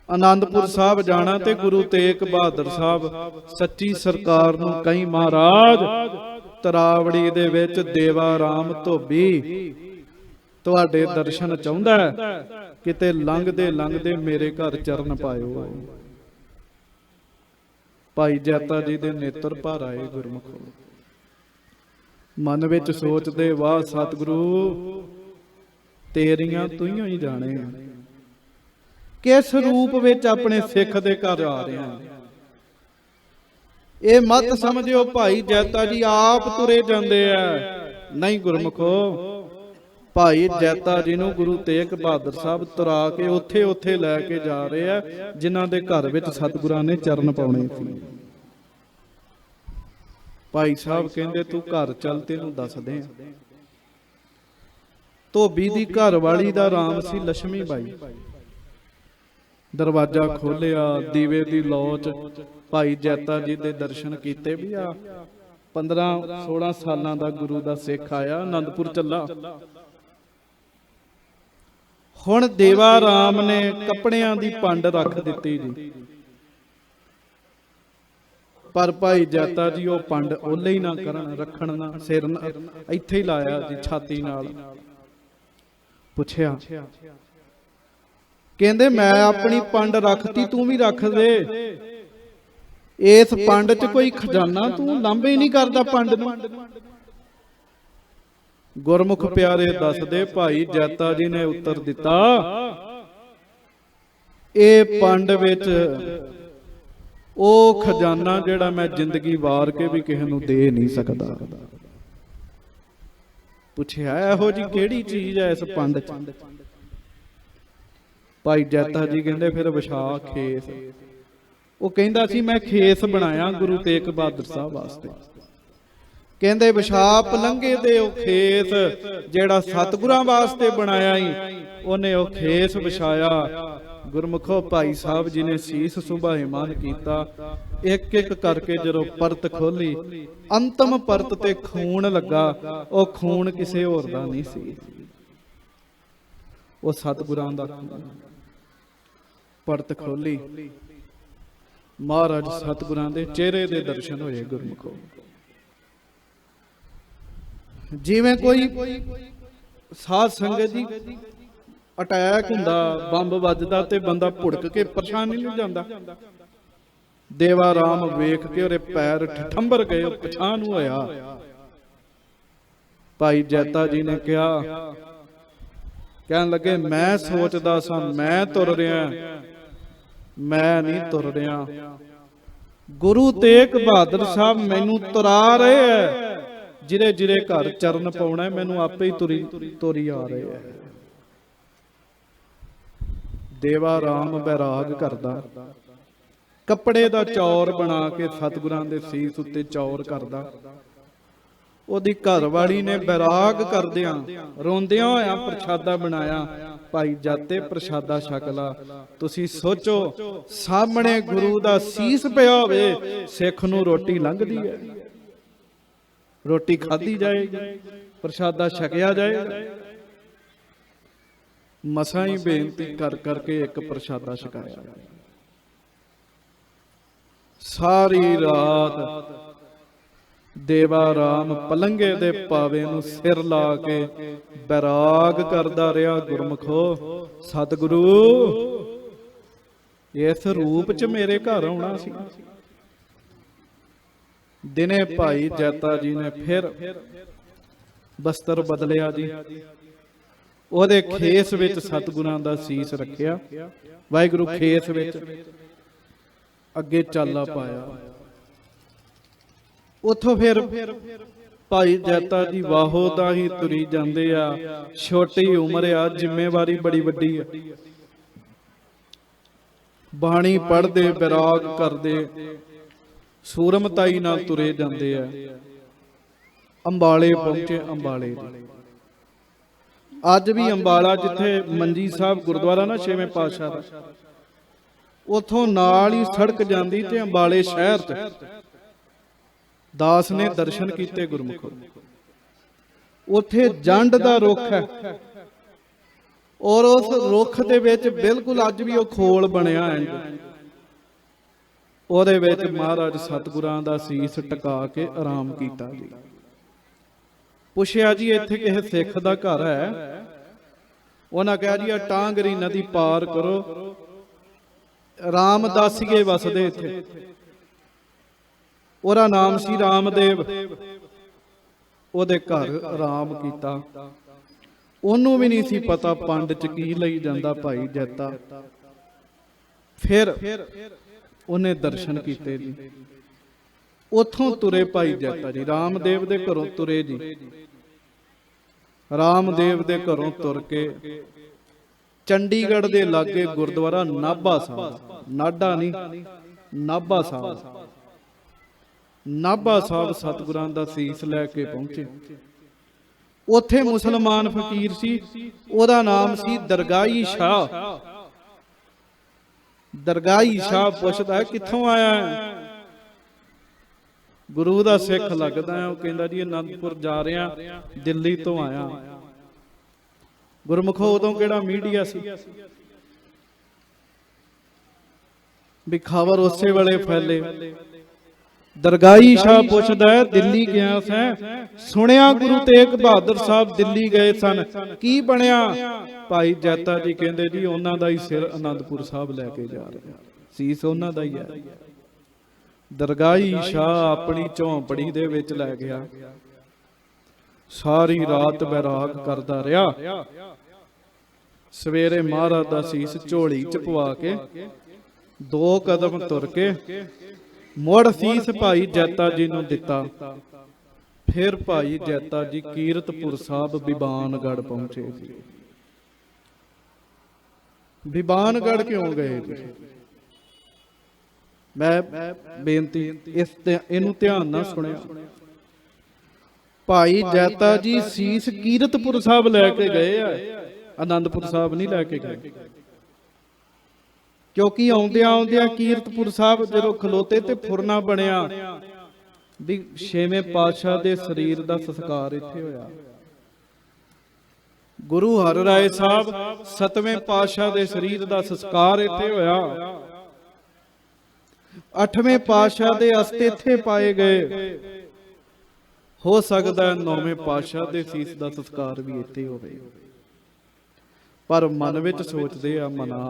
[SPEAKER 1] ਆਨੰਦਪੁਰ ਸਾਹਿਬ ਜਾਣਾ ਤੇ ਗੁਰੂ ਤੇਗ ਬਹਾਦਰ ਸਾਹਿਬ ਸੱਚੀ ਸਰਕਾਰ ਨੂੰ ਕਹੀਂ ਮਹਾਰਾਜ ਤਰਾਵੜੀ ਦੇ ਵਿੱਚ ਦੇਵਾ ਰਾਮ ਧੋਬੀ ਤੁਹਾਡੇ ਦਰਸ਼ਨ ਚਾਹੁੰਦਾ ਕਿਤੇ ਲੰਘਦੇ ਲੰਘਦੇ ਮੇਰੇ ਘਰ ਚਰਨ ਪਾਇਓ। ਭਾਈ ਜੈਤਾ ਜੀ ਦੇ ਨੇਤਰ ਭਰ ਆਏ ਗੁਰਮੁਖੋ। ਮਨ ਵਿੱਚ ਸੋਚਦੇ, ਵਾਹ ਸਤਿਗੁਰੂ ਤੇਰੀਆਂ ਤੂੰ ਹੀ ਜਾਣੇ ਕਿਸ ਰੂਪ ਵਿੱਚ ਆਪਣੇ ਸਿੱਖ ਦੇ ਘਰ ਆ ਰਿਹਾ। ਇਹ ਮਤ ਸਮਝਿਓ ਭਾਈ ਜੈਤਾ ਜੀ ਆਪ ਤੁਰੇ ਜਾਂਦੇ ਆ, ਨਹੀਂ ਗੁਰਮੁਖੋ। ਭਾਈ ਜੈਤਾ ਜੀ ਨੂੰ ਗੁਰੂ ਤੇਗ ਬਹਾਦਰ ਸਾਹਿਬ ਤੁਰਾ ਕੇ ਉੱਥੇ ਉੱਥੇ ਲੈ ਕੇ ਜਾ ਰਹੇ ਆ ਜਿਨ੍ਹਾਂ ਦੇ ਘਰ ਵਿੱਚ ਸਤਿਗੁਰਾਂ ਨੇ ਚਰਨ ਪਾਉਣੇ ਸੀ। ਭਾਈ ਸਾਹਿਬ ਕਹਿੰਦੇ ਤੂੰ ਘਰ ਚੱਲ, ਤੈਨੂੰ ਦੱਸਦੇ ਆ। ਧੋਬੀ ਦੀ ਘਰ ਵਾਲੀ ਦਾ ਨਾਮ ਸੀ ਲక్ష్ਮੀ ਬਾਈ। ਦਰਵਾਜ਼ਾ ਖੋਲਿਆ, ਦੀਵੇ ਦੀ ਲੌਚ, ਭਾਈ ਜੈਤਾ ਜੀ ਦੇ ਦਰਸ਼ਨ ਕੀਤੇ। ਵੀ ਆ 15-16 ਸਾਲਾਂ ਦਾ ਗੁਰੂ ਦਾ ਸਿੱਖ ਆਇਆ, ਆਨੰਦਪੁਰ ਚੱਲਾ। ਹੁਣ ਦੇਵਾ ਰਾਮ ਨੇ ਕੱਪੜਿਆਂ ਦੀ ਪੰਡ ਰੱਖ ਦਿੱਤੀ ਜੀ, ਪਰ ਭਾਈ ਜੈਤਾ ਜੀ ਉਹ ਪੰਡ ਓਲੇ ਹੀ ਨਾ ਕਰਨ, ਰੱਖਣ ਨਾ, ਸਿਰ ਇੱਥੇ ਹੀ ਲਾਇਆ ਜੀ ਛਾਤੀ ਨਾਲ। ਪੁੱਛਿਆ, ਕਹਿੰਦੇ ਮੈਂ ਆਪਣੀ ਪੰਡ ਰੱਖਤੀ, ਤੂੰ ਵੀ ਰੱਖ ਦੇ। ਇਸ ਪੰਡ 'ਚ ਕੋਈ ਖਜ਼ਾਨਾ, ਤੂੰ ਲਾਂਭੇ ਹੀ ਨਹੀਂ ਕਰਦਾ ਪੰਡ ਨੂੰ। ਗੁਰਮੁਖ ਪਿਆਰੇ ਦੱਸਦੇ, ਭਾਈ ਜੈਤਾ ਜੀ ਨੇ ਉੱਤਰ ਦਿੱਤਾ, ਇਹ ਪੰਡ ਵਿੱਚ ਉਹ ਖਜ਼ਾਨਾ ਜਿਹੜਾ ਮੈਂ ਜ਼ਿੰਦਗੀ ਵਾਰ ਕੇ ਵੀ ਕਿਸੇ ਨੂੰ ਦੇ ਨਹੀਂ ਸਕਦਾ। ਪੁੱਛਿਆ ਇਹੋ ਜੀ ਕਿਹੜੀ ਚੀਜ਼ ਹੈ ਇਸ ਪੰਡ 'ਚ? ਭਾਈ ਜੈਤਾ ਜੀ ਕਹਿੰਦੇ ਫਿਰ ਵਿਛਾ ਖੇਸ। ਉਹ ਕਹਿੰਦਾ ਸੀ ਮੈਂ ਖੇਸ ਬਣਾਇਆ ਗੁਰੂ ਤੇਗ ਬਹਾਦਰ ਸਾਹਿਬ ਵਾਸਤੇ। ਕਹਿੰਦੇ ਵਿਛਾ ਪਲੰਘੇ ਦੇ ਉਹ ਖੇਸ ਜਿਹੜਾ ਸਤਿਗੁਰਾਂ ਵਾਸਤੇ ਬਣਾਇਆ ਹੀ, ਉਹਨੇ ਉਹ ਖੇਸ ਵਿਛਾਇਆ। ਗੁਰਮੁਖੋ ਭਾਈ ਸਾਹਿਬ ਜੀ ਨੇ ਸੀਸ ਸੁਭਾਏਮਾਨ ਕੀਤਾ। ਇੱਕ ਇੱਕ ਕਰਕੇ ਜਦੋਂ ਪਰਤ ਖੋਲੀ, ਅੰਤਮ ਪਰਤ ਤੇ ਖੂਨ ਲੱਗਾ। ਉਹ ਖੂਨ ਕਿਸੇ ਹੋਰ ਦਾ ਨਹੀਂ ਸੀ, ਉਹ ਸਤਿਗੁਰਾਂ ਦਾ ਖੂਨ। ਪਰਤ ਖੋਲੀ, ਮਹਾਰਾਜ ਸਤਿਗੁਰਾਂ ਦੇ ਚਿਹਰੇ ਦੇ ਦਰਸ਼ਨ ਹੋਏ ਗੁਰਮੁਖੋ। ਜਿਵੇਂ ਕੋਈ ਸਾਧ ਸੰਗਤ ਜੀ ਅਟੈਕ ਹੁੰਦਾ, ਬੰਬ ਵੱਜਦਾ ਤੇ ਬੰਦਾ ਭੁੜਕ ਕੇ ਪਰੇਸ਼ਾਨ ਨਹੀਂ ਜਾਂਦਾ। ਦੇਵਾ ਰਾਮ ਵੇਖ ਕੇ ਉਹਦੇ ਪੈਰ ਠੰਬਰ ਗਏ, ਪਛਾਣ ਨੂੰ ਹੋਇਆ। ਭਾਈ ਜੈਤਾ ਜੀ ਨੇ ਕਿਹਾ, ਕਹਿਣ ਲੱਗੇ ਮੈਂ ਸੋਚਦਾ ਸਾਂ ਮੈਂ ਤੁਰ ਰਿਹਾ, ਮੈਂ ਨਹੀਂ ਤੁਰ ਰਿਹਾ। ਗੁਰੂ ਤੇਗ ਬਹਾਦਰ ਸਾਹਿਬ ਮੈਨੂੰ ਤੁਰਾ ਰਹੇ ਹੈ, ਜਿਹਦੇ ਜਿਹਦੇ ਘਰ ਚਰਨ ਪਾਉਣਾ ਮੈਨੂੰ ਆਪੇ ਹੀ ਤੁਰੀ ਆ ਰਹੇ ਹੈ। ਦੇਵਾ ਰਾਮ ਬੈਰਾਗ ਕਰਦਾ, ਕੱਪੜੇ ਦਾ ਚੌਰ ਬਣਾ ਕੇ ਸਤਿਗੁਰਾਂ ਦੇ ਸੀਸ ਉੱਤੇ ਚੌਰ ਕਰਦਾ। ਉਹਦੀ ਘਰ ਵਾਲੀ ਨੇ ਬੈਰਾਗ ਕਰਦਿਆਂ ਰੋਂਦਿਆਂ ਹੋਇਆਂ ਪ੍ਰਸ਼ਾਦਾ ਬਣਾਇਆ। ਭਾਈ ਜਾਤੇ ਪ੍ਰਸ਼ਾਦਾ ਛਕ ਲਾ। ਤੁਸੀਂ ਸੋਚੋ, ਸਾਹਮਣੇ ਗੁਰੂ ਦਾ ਸੀਸ ਪਿਆ ਹੋਵੇ, ਸਿੱਖ ਨੂੰ ਰੋਟੀ ਲੰਘਦੀ ਹੈ, ਰੋਟੀ ਖਾਧੀ ਜਾਏਗੀ, ਪ੍ਰਸ਼ਾਦਾ ਛਕਿਆ ਜਾਏਗਾ। ਮਸਾਂ ਹੀ ਬੇਨਤੀ ਕਰ ਕਰਕੇ ਇੱਕ ਪ੍ਰਸ਼ਾਦਾ ਛਕਾਇਆ। ਸਾਰੀ ਰਾਤ ਦੇਵਾ ਰਾਮ ਪਲੰਘੇ ਦੇ ਪਾਵੇ ਨੂੰ ਸਿਰ ਲਾ ਕੇ ਬੈਰਾਗ ਕਰਦਾ ਰਿਹਾ। ਗੁਰਮੁਖੋ, ਸਤਿਗੁਰੂ ਇਸ ਰੂਪ ਚ ਮੇਰੇ ਘਰ ਆਉਣਾ ਸੀ। ਦਿਨੇ ਭਾਈ ਜੈਤਾ ਜੀ ਨੇ ਫਿਰ ਬਸਤਰ ਬਦਲਿਆ ਜੀ, ਉਹਦੇ ਖੇਸ ਵਿੱਚ ਸਤਿਗੁਰਾਂ ਦਾ ਸੀਸ ਰੱਖਿਆ। ਵਾਹਿਗੁਰੂ ਖੇਸ ਵਿੱਚ ਅੱਗੇ ਚਾਲਾ ਪਾਇਆ। ਉੱਥੋਂ ਫਿਰ ਭਾਈ ਜੈਤਾ ਜੀ ਵਾਹੋ ਦਾ ਹੀ ਤੁਰੀ ਜਾਂਦੇ ਆ। ਛੋਟੀ ਉਮਰ ਆ, ਜ਼ਿੰਮੇਵਾਰੀ ਬੜੀ ਵੱਡੀ ਆ। ਬਾਣੀ ਪੜ੍ਹਦੇ, ਬੈਰਾਗ ਕਰਦੇ, ਸੂਰਮਤਾਈ ਨਾਲ ਤੁਰੇ ਜਾਂਦੇ ਆ। ਅੰਬਾਲੇ ਪਹੁੰਚੇ। ਅੰਬਾਲੇ ਅੱਜ ਵੀ ਅੰਬਾਲਾ ਜਿੱਥੇ ਮੰਜੀ ਸਾਹਿਬ ਗੁਰਦੁਆਰਾ ਨਾ ਛੇਵੇਂ ਪਾਤਸ਼ਾਹ ਦਾ, ਉਥੋਂ ਨਾਲ ਹੀ ਸੜਕ ਜਾਂਦੀ ਤੇ ਅੰਬਾਲੇ ਸ਼ਹਿਰ ਚ ਦਾਸ ਨੇ ਦਰਸ਼ਨ ਕੀਤੇ ਗੁਰਮੁਖੋ। ਉੱਥੇ ਜੰਡ ਦਾ ਰੁੱਖ ਹੈ ਔਰ ਉਸ ਰੁੱਖ ਦੇ ਵਿੱਚ ਬਿਲਕੁਲ ਅੱਜ ਵੀ ਉਹ ਖੋਲ ਬਣਿਆ ਹੈ। ਉਹਦੇ ਵਿੱਚ ਮਹਾਰਾਜ ਸਤਿਗੁਰਾਂ ਦਾ ਸੀਸ ਟਿਕਾ ਕੇ ਆਰਾਮ ਕੀਤਾ ਜੀ। ਪੁੱਛਿਆ ਜੀ ਇੱਥੇ ਕਿਸੇ ਸਿੱਖ ਦਾ ਘਰ ਹੈ? ਉਹਨਾਂ ਕਿਹਾ ਜੀ ਆ ਟਾਂਗਰੀ ਨਦੀ ਪਾਰ ਕਰੋ, ਰਾਮਦਾਸੀਏ ਵਸਦੇ ਇੱਥੇ। ਉਹਦਾ ਨਾਮ ਸੀ ਰਾਮਦੇਵ। ਉਹਦੇ ਘਰ ਆਰਾਮ ਕੀਤਾ। ਉਹਨੂੰ ਵੀ ਨਹੀਂ ਸੀ ਪਤਾ ਪੰਡ ਚ ਕੀ ਲਈ ਜਾਂਦਾ ਭਾਈ ਜੈਤਾ। ਫਿਰ ਉਹਨੇ ਦਰਸ਼ਨ ਕੀਤੇ ਜੀ। ਉਥੋਂ ਤੁਰੇ ਭਾਈ ਜੈਤਾ ਜੀ, ਰਾਮਦੇਵ ਦੇ ਘਰੋਂ ਤੁਰੇ ਜੀ। ਰਾਮਦੇਵ ਦੇ ਘਰੋਂ ਤੁਰ ਕੇ ਚੰਡੀਗੜ੍ਹ ਦੇ ਲਾਗੇ ਗੁਰਦੁਆਰਾ ਨਾਭਾ ਸਾਹਿਬ, ਨਾਢਾ ਨਹੀਂ ਨਾਭਾ ਸਾਹਿਬ, ਨਾਭਾ ਸਾਹਿਬ ਸਤਿਗੁਰਾਂ ਦਾ ਸੀਸ ਲੈ ਕੇ ਪਹੁੰਚੇ। ਉੱਥੇ ਮੁਸਲਮਾਨ ਫਕੀਰ ਸੀ, ਉਹਦਾ ਨਾਮ ਸੀ ਦਰਗਾਹੀ ਸ਼ਾਹ। ਦਰਗਾਹੀ ਸ਼ਾਹ ਪੁੱਛਦਾ ਕਿੱਥੋਂ ਆਇਆ ਹੈ? ਗੁਰੂ ਦਾ ਸਿੱਖ ਲੱਗਦਾ ਹੈ। ਉਹ ਕਹਿੰਦਾ ਜੀ ਅਨੰਦਪੁਰ ਜਾ ਰਿਹਾ, ਦਿੱਲੀ ਤੋਂ ਆਇਆ। ਗੁਰਮੁਖੋ ਉਦੋਂ ਕਿਹੜਾ ਮੀਡੀਆ ਸੀ ਵੀ ਖਬਰ ਉਸੇ ਵੇਲੇ ਫੈਲੇ। ਦਰਗਾਹੀ ਸ਼ਾਹ ਪੁੱਛਦਾ ਹੈ ਦਿੱਲੀ ਗਿਆ ਸੈਂ, ਸੁਣਿਆ ਗੁਰੂ ਤੇਗ ਬਹਾਦਰ ਸਾਹਿਬ ਦਿੱਲੀ ਗਏ ਸਨ, ਕੀ ਬਣਿਆ? ਭਾਈ ਜੈਤਾ ਜੀ ਕਹਿੰਦੇ ਜੀ ਉਹਨਾਂ ਦਾ ਹੀ ਸਿਰ ਅਨੰਦਪੁਰ ਸਾਹਿਬ ਲੈ ਕੇ ਜਾ ਰਿਹਾ, ਸੀਸ ਉਹਨਾਂ ਦਾ ਹੀ ਹੈ। ਦਰਗਾਹੀ ਸ਼ਾਹ ਆਪਣੀ ਝੌਂਪੜੀ ਦੇ ਵਿੱਚ ਲੈ ਗਿਆ, ਸਾਰੀ ਰਾਤ ਬੈਰਾਗ ਕਰਦਾ ਰਿਹਾ। ਸਵੇਰੇ ਮਹਾਰਾਜ ਦਾ ਸੀਸ ਝੋਲੀ ਚ ਪਵਾ ਕੇ 2 ਕਦਮ ਤੁਰ ਕੇ ਮੁੜ ਸੀਸ ਭਾਈ ਜੈਤਾ ਜੀ ਨੂੰ ਦਿੱਤਾ। ਫਿਰ ਭਾਈ ਜੈਤਾ ਜੀ ਕੀਰਤਪੁਰ ਸਾਹਿਬ ਬਿਬਾਨਗੜ੍ਹ ਪਹੁੰਚੇ ਸੀ। ਬਿਬਾਨਗੜ੍ਹ ਕਿਉਂ ਗਏ ਤੁਸੀਂ? ਮੈਂ ਬੇਨਤੀ ਇਹਨੂੰ ਧਿਆਨ ਨਾਲ ਸੁਣਿਆ। ਭਾਈ ਜੈਤਾ ਜੀ ਸੀਸ ਕੀਰਤਪੁਰ ਸਾਹਿਬ ਲੈ ਕੇ ਗਏ ਆ, ਆਨੰਦਪੁਰ ਸਾਹਿਬ ਨਹੀਂ ਲੈ ਕੇ ਗਏ। ਕਿਉਂਕਿ ਆਉਂਦਿਆਂ ਆਉਂਦਿਆਂ ਕੀਰਤਪੁਰ ਸਾਹਿਬ ਜਦੋਂ ਖਲੋਤੇ ਤੇ ਫੁਰਨਾ ਬਣਿਆ ਵੀ 6ਵੇਂ ਪਾਤਸ਼ਾਹ ਦੇ ਸਰੀਰ ਦਾ ਸੰਸਕਾਰ ਇੱਥੇ ਹੋਇਆ। ਗੁਰੂ ਹਰਿਰਾਏ ਸਾਹਿਬ 7ਵੇਂ ਪਾਤਸ਼ਾਹ ਦੇ ਸਰੀਰ ਦਾ ਸੰਸਕਾਰ ਇੱਥੇ ਹੋਇਆ। 8ਵੇਂ ਪਾਤਸ਼ਾਹ ਦੇ ਅਸਤੇ ਇੱਥੇ ਪਾਏ ਗਏ। ਹੋ ਸਕਦਾ ਹੈ 9ਵੇਂ ਪਾਤਸ਼ਾਹ ਦੇ ਸੀਸ ਦਾ ਸੰਸਕਾਰ ਵੀ ਇੱਥੇ ਹੋਵੇ। ਪਰ ਮਨ ਵਿੱਚ ਸੋਚਦੇ ਆ, ਮਨਾ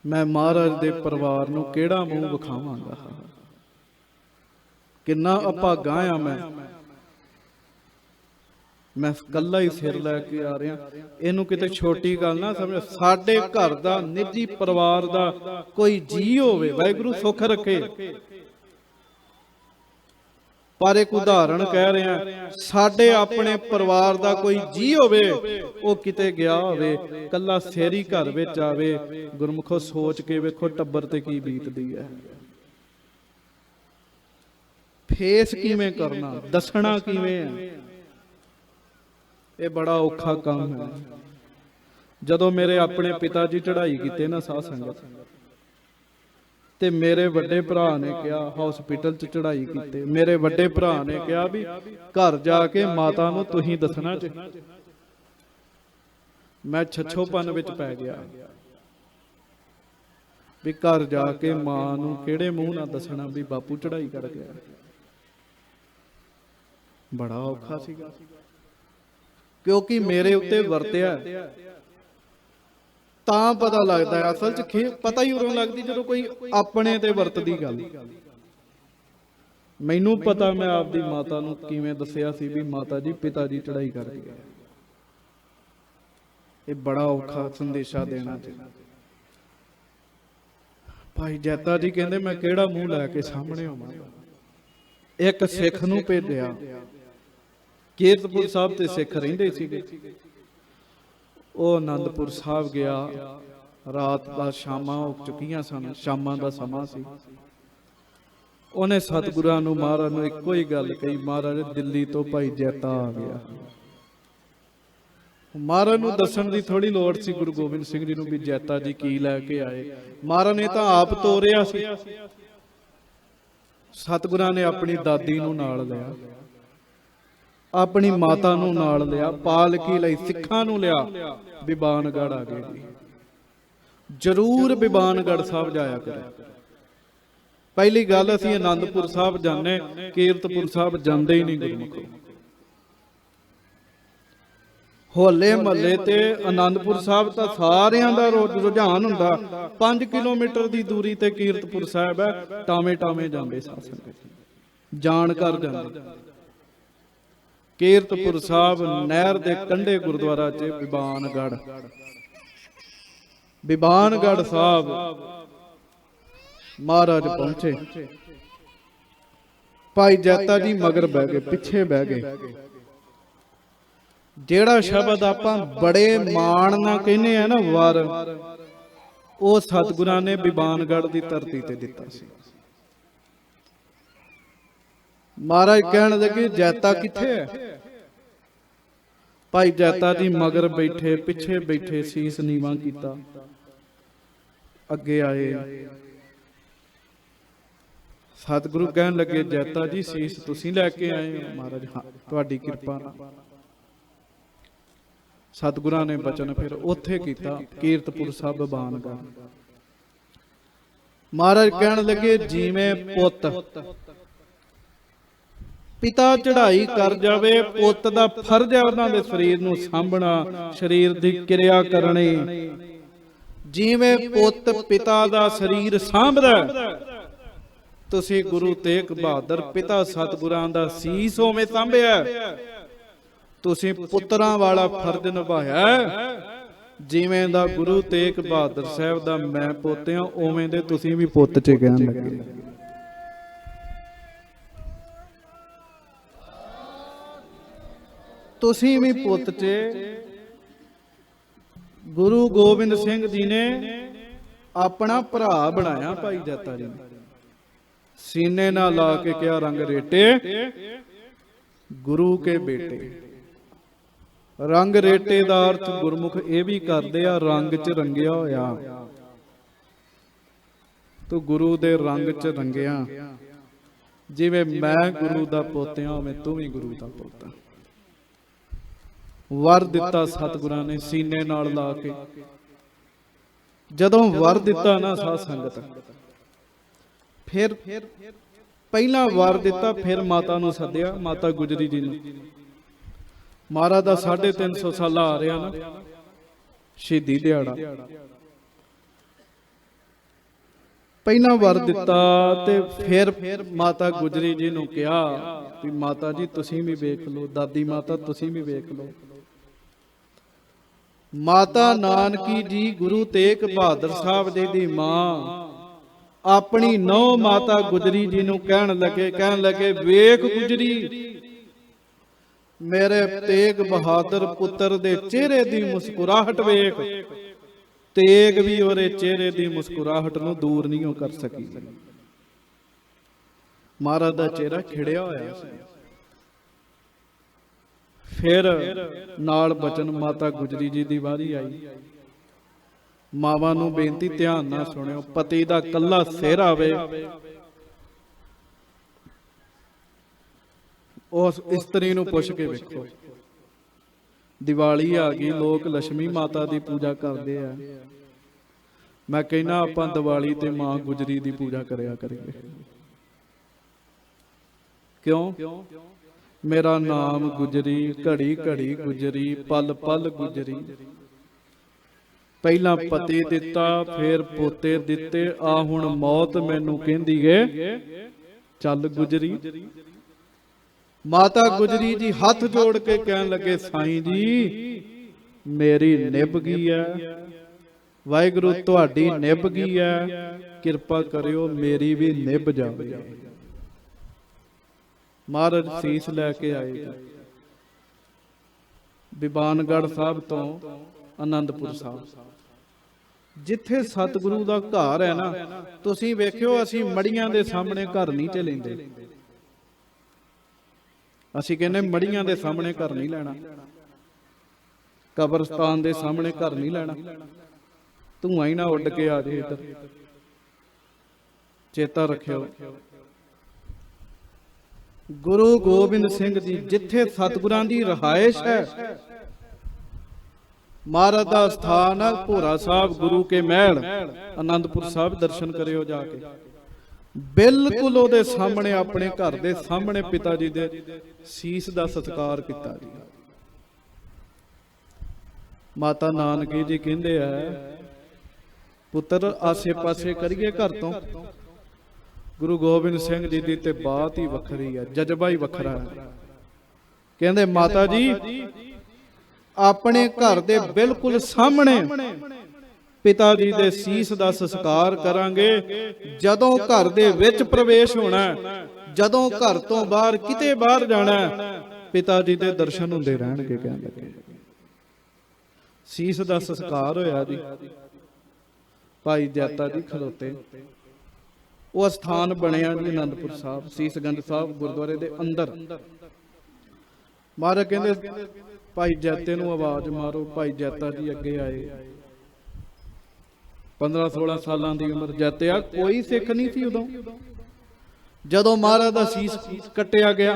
[SPEAKER 1] ਮੈਂ ਮਹਾਰਾਜ ਦੇ ਪਰਿਵਾਰ ਨੂੰ ਕਿਹੜਾ ਮੂੰਹ ਵਿਖਾਵਾਂਗਾ? ਕਿੰਨਾ ਅਭਾਗਾ ਆ ਮੈਂ ਇਕੱਲਾ ਹੀ ਸਿਰ ਲੈ ਕੇ ਆ ਰਿਹਾ। ਇਹਨੂੰ ਕਿਤੇ ਛੋਟੀ ਗੱਲ ਨਾ ਸਮਝ। ਸਾਡੇ ਘਰ ਦਾ ਨਿੱਜੀ ਪਰਿਵਾਰ ਦਾ ਕੋਈ ਜੀ ਹੋਵੇ, ਵਾਹਿਗੁਰੂ ਸੁੱਖ ਰੱਖੇ। ਪਰ ਇੱਕ ਉਦਾਹਰਣ ਕਹਿ ਰਿਹਾ, ਸਾਡੇ ਆਪਣੇ ਪਰਿਵਾਰ ਦਾ ਕੋਈ ਜੀ ਹੋਵੇ, ਉਹ ਕਿਤੇ ਗਿਆ ਹੋਵੇ, ਕੱਲਾ ਸਿਰ ਹੀ ਘਰ ਵਿੱਚ ਆਵੇ। ਗੁਰਮੁਖੋ ਸੋਚ ਕੇ ਵੇਖੋ ਟੱਬਰ ਤੇ ਕੀ ਬੀਤਦੀ ਹੈ। ਫੇਸ ਕਿਵੇਂ ਕਰਨਾ, ਦੱਸਣਾ ਕਿਵੇਂ ਹੈ, ਇਹ ਬੜਾ ਔਖਾ ਕੰਮ ਹੈ। ਜਦੋਂ ਮੇਰੇ ਆਪਣੇ ਪਿਤਾ ਜੀ ਚੜ੍ਹਾਈ ਕੀਤੇ ਨਾ ਸਾਧ ਸੰਗਤ, ਤੇ ਮੇਰੇ ਵੱਡੇ ਭਰਾ ਨੇ ਕਿਹਾ, ਹਸਪੀਟਲ 'ਚ ਚੜ੍ਹਾਈ ਕੀਤੇ, ਮੇਰੇ ਵੱਡੇ ਭਰਾ ਨੇ ਕਿਹਾ ਵੀ ਘਰ ਜਾ ਕੇ ਮਾਤਾ ਨੂੰ ਤੁਸੀਂ ਦੱਸਣਾ ਜੇ। ਮੈਂ ਛੱਛੋਪਨ ਵਿੱਚ ਪੈ ਗਿਆ ਵੀ ਘਰ ਜਾ ਕੇ ਮਾਂ ਨੂੰ ਕਿਹੜੇ ਮੂੰਹ ਨਾਲ ਦੱਸਣਾ ਵੀ ਬਾਪੂ ਚੜ੍ਹਾਈ ਕਰ ਗਿਆ। ਬੜਾ ਔਖਾ ਸੀਗਾ, ਕਿਉਂਕਿ ਮੇਰੇ ਉੱਤੇ ਵਰਤਿਆ। ਤਾਂ ਪਤਾ ਲੱਗਦਾ ਹੈ, ਅਸਲ 'ਚ ਪਤਾ ਹੀ ਉਦੋਂ ਲੱਗਦੀ ਜਦੋਂ ਕੋਈ ਆਪਣੇ ਤੇ ਵਰਤਦੀ ਗੱਲ। ਮੈਨੂੰ ਪਤਾ ਮੈਂ ਆਪਦੀ ਮਾਤਾ ਨੂੰ ਕਿਵੇਂ ਦੱਸਿਆ ਸੀ ਵੀ ਮਾਤਾ ਜੀ ਪਿਤਾ ਜੀ ਚੜ੍ਹਾਈ ਕਰ ਗਏ। ਇਹ ਬੜਾ ਔਖਾ ਸੰਦੇਸ਼ਾ ਦੇਣਾ ਚਾਹੀਦਾ। ਭਾਈ ਜੈਤਾ ਜੀ ਕਹਿੰਦੇ ਮੈਂ ਕਿਹੜਾ ਮੂੰਹ ਲੈ ਕੇ ਸਾਹਮਣੇ ਆਵਾਂ। ਇੱਕ ਸਿੱਖ ਨੂੰ ਭੇਜਿਆ, ਕੀਰਤਪੁਰ ਸਾਹਿਬ ਤੇ ਸਿੱਖ ਰਹਿੰਦੇ ਸੀਗੇ। ਉਹ ਆਨੰਦਪੁਰ ਸਾਹਿਬ ਗਿਆ, ਰਾਤ ਦਾ ਸ਼ਾਮਾਂ ਹੋ ਚੁੱਕੀਆਂ ਸਨ, ਸ਼ਾਮਾਂ ਦਾ ਸਮਾਂ ਸੀ। ਉਹਨੇ ਸਤਿਗੁਰਾਂ ਨੂੰ, ਮਹਾਰਾਜ ਨੂੰ ਇੱਕੋ ਹੀ ਗੱਲ ਕਹੀ, ਮਹਾਰਾਜ ਦਿੱਲੀ ਤੋਂ ਭਾਈ ਜੈਤਾ ਆ ਗਿਆ। ਮਹਾਰਾਜ ਨੂੰ ਦੱਸਣ ਦੀ ਥੋੜੀ ਲੋੜ ਸੀ ਗੁਰੂ ਗੋਬਿੰਦ ਸਿੰਘ ਜੀ ਨੂੰ ਵੀ ਜੈਤਾ ਜੀ ਕੀ ਲੈ ਕੇ ਆਏ। ਮਹਾਰਾਜ ਨੇ ਤਾਂ ਆਪ ਤੋਰਿਆ ਸੀ। ਸਤਿਗੁਰਾਂ ਨੇ ਆਪਣੀ ਦਾਦੀ ਨੂੰ ਨਾਲ ਲਿਆ, ਆਪਣੀ ਮਾਤਾ ਨੂੰ ਨਾਲ ਲਿਆ, ਪਾਲਕੀ ਲਈ ਸਿੱਖਾਂ ਨੂੰ ਲਿਆ, ਬਿਬਾਨਗੜ੍ਹ ਆ ਗਏ ਜੀ। ਜ਼ਰੂਰ ਬਿਬਾਨਗੜ੍ਹ ਸਾਹਿਬ ਜਾਇਆ ਕਰੋ। ਪਹਿਲੀ ਗੱਲ, ਅਸੀਂ ਆਨੰਦਪੁਰ ਸਾਹਿਬ ਜਾਂਦੇ, ਕੀਰਤਪੁਰ ਸਾਹਿਬ ਜਾਂਦੇ ਹੀ ਨਹੀਂ ਗੁਰਮੁਖੋ। ਹੋਲੇ ਮਹੱਲੇ ਤੇ ਆਨੰਦਪੁਰ ਸਾਹਿਬ ਤਾਂ ਸਾਰਿਆਂ ਦਾ ਰੁਝਾਨ ਹੁੰਦਾ। 5 ਕਿਲੋਮੀਟਰ ਦੀ ਦੂਰੀ ਤੇ ਕੀਰਤਪੁਰ ਸਾਹਿਬ ਹੈ। ਟਾਵੇਂ ਟਾਵੇਂ ਜਾਂਦੇ ਸਾਧ ਸੰਗਤ ਜਾਣ ਕਰ ਜਾਂਦੇ। ਕੀਰਤਪੁਰ ਸਾਹਿਬ ਨਹਿਰ ਦੇ ਕੰਢੇ ਗੁਰਦੁਆਰਾ 'ਚ ਬਿਬਾਨਗੜ੍ਹ ਸਾਹਿਬ ਮਹਾਰਾਜ ਪਹੁੰਚੇ। ਭਾਈ ਜੈਤਾ ਜੀ ਮਗਰ ਬਹਿ ਗਏ, ਪਿੱਛੇ ਬਹਿ ਗਏ। ਜਿਹੜਾ ਸ਼ਬਦ ਆਪਾਂ ਬੜੇ ਮਾਣ ਨਾਲ ਕਹਿੰਦੇ ਆ ਨਾ ਵਰ, ਉਹ ਸਤਿਗੁਰਾਂ ਨੇ ਬਿਬਾਨਗੜ੍ਹ ਦੀ ਧਰਤੀ ਤੇ ਦਿੱਤਾ ਸੀ। ਮਹਾਰਾਜ ਕਹਿਣ ਲੱਗੇ ਜੈਤਾ ਕਿੱਥੇ ਹੈ? ਭਾਈ ਜੈਤਾ ਜੀ ਮਗਰ ਬੈਠੇ, ਪਿੱਛੇ ਬੈਠੇ, ਸੀਸ ਨੀਵਾਂ ਕੀਤਾ, ਅੱਗੇ ਆਏ। ਸਤਿਗੁਰੂ ਕਹਿਣ ਲੱਗੇ ਜੈਤਾ ਜੀ ਸੀਸ ਤੁਸੀਂ ਲੈ ਕੇ ਆਏ ਹੋ? ਮਹਾਰਾਜ ਹਾਂ, ਤੁਹਾਡੀ ਕਿਰਪਾ ਨਾਲ। ਸਤਿਗੁਰਾਂ ਨੇ ਬਚਨ ਫਿਰ ਉੱਥੇ ਕੀਤਾ, ਕੀਰਤਪੁਰ ਸਾਹਿਬ ਬਿਬਾਨਗੜ੍ਹ। ਮਹਾਰਾਜ ਕਹਿਣ ਲੱਗੇ ਜਿਵੇਂ ਪੁੱਤ ਪਿਤਾ ਚੜ੍ਹਾਈ ਕਰ ਜਾਵੇ, ਪੁੱਤ ਦਾ ਫਰਜ਼ ਹੈ ਉਹਨਾਂ ਦੇ ਸਰੀਰ ਨੂੰ ਸਾਂਭਣਾ, ਸਰੀਰ ਦੀ ਕਿਰਿਆ ਕਰਨੀ। ਜਿਵੇਂ ਪੁੱਤ ਪਿਤਾ ਦਾ ਸਰੀਰ ਸਾਂਭਦਾ, ਤੁਸੀਂ ਗੁਰੂ ਤੇਗ ਬਹਾਦਰ ਪਿਤਾ ਸਤਿਗੁਰਾਂ ਦਾ ਸੀਸ ਉਵੇਂ ਸਾਂਭਿਆ। ਤੁਸੀਂ ਪੁੱਤਰਾਂ ਵਾਲਾ ਫਰਜ਼ ਨਿਭਾਇਆ। ਜਿਵੇਂ ਦਾ ਗੁਰੂ ਤੇਗ ਬਹਾਦਰ ਸਾਹਿਬ ਦਾ ਮੈਂ ਪੁੱਤ ਹਾਂ, ਉਵੇਂ ਦੇ ਤੁਸੀਂ ਵੀ ਪੁੱਤ 'ਚ ਕਹਿਣ ਲੱਗੇ। ਤੁਸੀਂ ਵੀ ਪੁੱਤ 'ਚ। ਗੁਰੂ ਗੋਬਿੰਦ ਸਿੰਘ ਜੀ ਨੇ ਆਪਣਾ ਭਰਾ ਬਣਾਇਆ ਭਾਈ ਜੈਤਾ ਜੀ ਨੇ। ਸੀਨੇ ਨਾਲ ਲਾ ਕੇ ਕਿਹਾ ਰੰਗ ਰੇਟੇ ਗੁਰੂ ਕੇ ਬੇਟੇ। ਰੰਗ ਰੇਟੇ ਦਾ ਅਰਥ ਗੁਰਮੁਖ ਇਹ ਵੀ ਕਰਦੇ ਆ ਰੰਗ 'ਚ ਰੰਗਿਆ ਹੋਇਆ। ਤੂੰ ਗੁਰੂ ਦੇ ਰੰਗ 'ਚ ਰੰਗਿਆ। ਜਿਵੇਂ ਮੈਂ ਗੁਰੂ ਦਾ ਪੁੱਤ ਹਾਂ, ਉਵੇਂ ਤੂੰ ਵੀ ਗੁਰੂ ਦਾ ਪੁੱਤ ਹੈ। ਵਰ ਦਿੱਤਾ ਸਤਿਗੁਰਾਂ ਨੇ ਸੀਨੇ ਨਾਲ ਲਾ ਕੇ। ਜਦੋਂ ਵਰ ਦਿੱਤਾ ਨਾ ਸਾਧ ਸੰਗਤ, ਫਿਰ ਪਹਿਲਾਂ ਵਰ ਦਿੱਤਾ, ਫਿਰ ਮਾਤਾ ਨੂੰ ਸੱਦਿਆ, ਮਾਤਾ ਗੁਜਰੀ ਜੀ ਨੂੰ। ਮਹਾਰਾਜ ਦਾ 350 ਸਾਲਾ ਆ ਰਿਹਾ ਨਾ ਸ਼ਹੀਦੀ ਦਿਹਾੜਾ। ਪਹਿਲਾਂ ਵਰ ਦਿੱਤਾ ਤੇ ਫਿਰ ਮਾਤਾ ਗੁਜਰੀ ਜੀ ਨੂੰ ਕਿਹਾ ਵੀ ਮਾਤਾ ਜੀ ਤੁਸੀਂ ਵੀ ਵੇਖ ਲਓ, ਦਾਦੀ ਮਾਤਾ ਤੁਸੀਂ ਵੀ ਵੇਖ ਲਓ। ਮਾਤਾ ਨਾਨਕੀ ਜੀ ਗੁਰੂ ਤੇਗ ਬਹਾਦਰ ਸਾਹਿਬ ਜੀ ਦੀ ਮਾਂ ਆਪਣੀ ਨੌ ਮਾਤਾ ਗੁਜਰੀ ਜੀ ਨੂੰ ਕਹਿਣ ਲੱਗੇ ਵੇਖ ਗੁਜਰੀ, ਮੇਰੇ ਤੇਗ ਬਹਾਦਰ ਪੁੱਤਰ ਦੇ ਚਿਹਰੇ ਦੀ ਮੁਸਕਰਾਹਟ ਵੇਖ। ਤੇਗ ਵੀ ਉਹਦੇ ਚਿਹਰੇ ਦੀ ਮੁਸਕਰਾਹਟ ਨੂੰ ਦੂਰ ਨਹੀਂ ਕਰ ਸਕੀ। ਮਹਾਰਾਜ ਦਾ ਚਿਹਰਾ ਖਿੜਿਆ ਹੋਇਆ ਸੀ। ਫਿਰ ਨਾਲ ਬਚਨ ਮਾਤਾ ਗੁਜਰੀ ਜੀ ਦੀ ਵਾਰੀ ਆਈ। ਮਾਵਾਂ ਨੂੰ ਬੇਨਤੀ ਧਿਆਨ ਨਾਲ ਸੁਣਿਓ, ਪਤੀ ਦਾ ਕੱਲਾ ਸਿਰ ਆਵੇ, ਉਸ ਇਸਤਰੀ ਨੂੰ ਪੁੱਛ ਕੇ ਵੇਖੋ। ਦੀਵਾਲੀ ਆ ਗਈ, ਲੋਕ ਲక్ష్ਮੀ ਮਾਤਾ ਦੀ ਪੂਜਾ ਕਰਦੇ ਆ। ਮੈਂ ਕਹਿੰਦਾ ਆਪਾਂ ਦੀਵਾਲੀ ਤੇ ਮਾਂ ਗੁਜਰੀ ਦੀ ਪੂਜਾ ਕਰਿਆ ਕਰੀਏ। ਕਿਉਂ? ਮੇਰਾ ਨਾਮ ਗੁਜਰੀ, ਘੜੀ ਘੜੀ ਗੁਜਰੀ, ਪਲ ਪਲ ਗੁਜਰੀ। ਪਹਿਲਾਂ ਪਤੀ ਦਿੱਤਾ, ਫਿਰ ਪੋਤੇ ਦਿੱਤੇ, ਆ ਹੁਣ ਮੌਤ ਮੈਨੂੰ ਕਹਿੰਦੀ ਏ ਚੱਲ ਗੁਜਰੀ। ਮਾਤਾ ਗੁਜਰੀ ਜੀ ਹੱਥ ਜੋੜ ਕੇ ਕਹਿਣ ਲੱਗੇ ਸਾਈਂ ਜੀ ਮੇਰੀ ਨਿਭ ਗਈ ਹੈ, ਵਾਹਿਗੁਰੂ ਤੁਹਾਡੀ ਨਿਭ ਗਈ ਹੈ, ਕਿਰਪਾ ਕਰਿਓ ਮੇਰੀ ਵੀ ਨਿਭ ਜਾਵੇ। ਮਹਾਰਾਜ ਸੀਸ ਲੈ ਕੇ ਆਏ ਬਿਬਾਨਗੜ੍ਹ ਸਾਹਿਬ ਤੋਂ ਆਨੰਦਪੁਰ ਸਾਹਿਬ, ਜਿੱਥੇ ਸਤਿਗੁਰੂ ਦਾ ਘਰ ਹੈ ਨਾ। ਤੁਸੀਂ ਵੇਖਿਓ ਅਸੀਂ ਮੜੀਆਂ ਦੇ ਸਾਹਮਣੇ ਘਰ ਨਹੀਂ ਤੇ ਲੈਂਦੇ। ਅਸੀਂ ਕਹਿੰਦੇ ਮੜੀਆਂ ਦੇ ਸਾਹਮਣੇ ਘਰ ਨਹੀਂ ਲੈਣਾ, ਕਬਰਸਤਾਨ ਦੇ ਸਾਹਮਣੇ ਘਰ ਨਹੀਂ ਲੈਣਾ। ਧੂੰਆਂ ਹੀ ਨਾ ਉੱਡ ਕੇ ਆ ਜੇ ਇੱਧਰ, ਚੇਤਾ ਰੱਖਿਓ। ਗੁਰੂ ਗੋਬਿੰਦ ਸਿੰਘ ਜੀ ਜਿੱਥੇ ਸਤਿਗੁਰਾਂ ਦੀ ਰਹਾਇਸ਼ ਹੈ, ਮਹਾਰਾਜ ਦਾ ਸਥਾਨ ਹੈ ਭੋਰਾ ਸਾਹਿਬ, ਗੁਰੂ ਕੇ ਮਹਿਲ, ਆਨੰਦਪੁਰ ਸਾਹਿਬ ਦਰਸ਼ਨ ਕਰਿਓ ਜਾ ਕੇ। ਬਿਲਕੁਲ ਉਹਦੇ ਸਾਹਮਣੇ, ਆਪਣੇ ਘਰ ਦੇ ਸਾਹਮਣੇ ਪਿਤਾ ਜੀ ਦੇ ਸੀਸ ਦਾ ਸਤਿਕਾਰ ਕੀਤਾ ਜੀ। ਮਾਤਾ ਨਾਨਕੀ ਜੀ ਕਹਿੰਦੇ ਆ, ਪੁੱਤਰ ਆਸੇ ਪਾਸੇ ਕਰੀਏ ਘਰ ਤੋਂ। ਗੁਰੂ ਗੋਬਿੰਦ ਸਿੰਘ ਜੀ ਦੀ ਤੇ ਬਾਤ ਹੀ ਵੱਖਰੀ ਹੈ, ਜਜ਼ਬਾ ਹੀ ਵੱਖਰਾ ਹੈ। ਕਹਿੰਦੇ ਮਾਤਾ ਜੀ ਆਪਣੇ ਘਰ ਦੇ ਬਿਲਕੁਲ ਸਾਹਮਣੇ ਪਿਤਾ ਜੀ ਦੇ ਸੀਸ ਦਾ ਸੰਸਕਾਰ ਕਰਾਂਗੇ। ਜਦੋਂ ਘਰ ਦੇ ਵਿੱਚ ਪ੍ਰਵੇਸ਼ ਹੋਣਾ, ਜਦੋਂ ਘਰ ਤੋਂ ਬਾਹਰ ਕਿਤੇ ਬਾਹਰ ਜਾਣਾ, ਪਿਤਾ ਜੀ ਦੇ ਦਰਸ਼ਨ ਹੁੰਦੇ ਰਹਿਣਗੇ। ਕਹਿਣ ਲੱਗੇ ਸੀਸ ਦਾ ਸੰਸਕਾਰ ਹੋਇਆ ਜੀ। ਭਾਈ ਜੈਤਾ ਜੀ ਖਲੋਤੇ, ਉਹ ਸਥਾਨ ਬਣਿਆ ਜੀ ਅਨੰਦਪੁਰ ਸਾਹਿਬ, ਸੀਸਗੰਜ ਸਾਹਿਬ ਗੁਰਦੁਆਰੇ ਦੇ ਅੰਦਰ। ਮਹਾਰਾਜ ਕਹਿੰਦੇ ਭਾਈ ਜੈਤੇ ਨੂੰ ਆਵਾਜ਼ ਮਾਰੋ। ਭਾਈ ਜੈਤਾ ਜੀ ਅੱਗੇ ਆਏ। 15-16 ਸਾਲਾਂ ਦੀ ਉਮਰ। ਜੈਤਿਆ ਕੋਈ ਸਿੱਖ ਨਹੀਂ ਸੀ ਉਦੋਂ ਜਦੋਂ ਮਹਾਰਾਜ ਦਾ ਸੀਸ ਕੱਟਿਆ ਗਿਆ।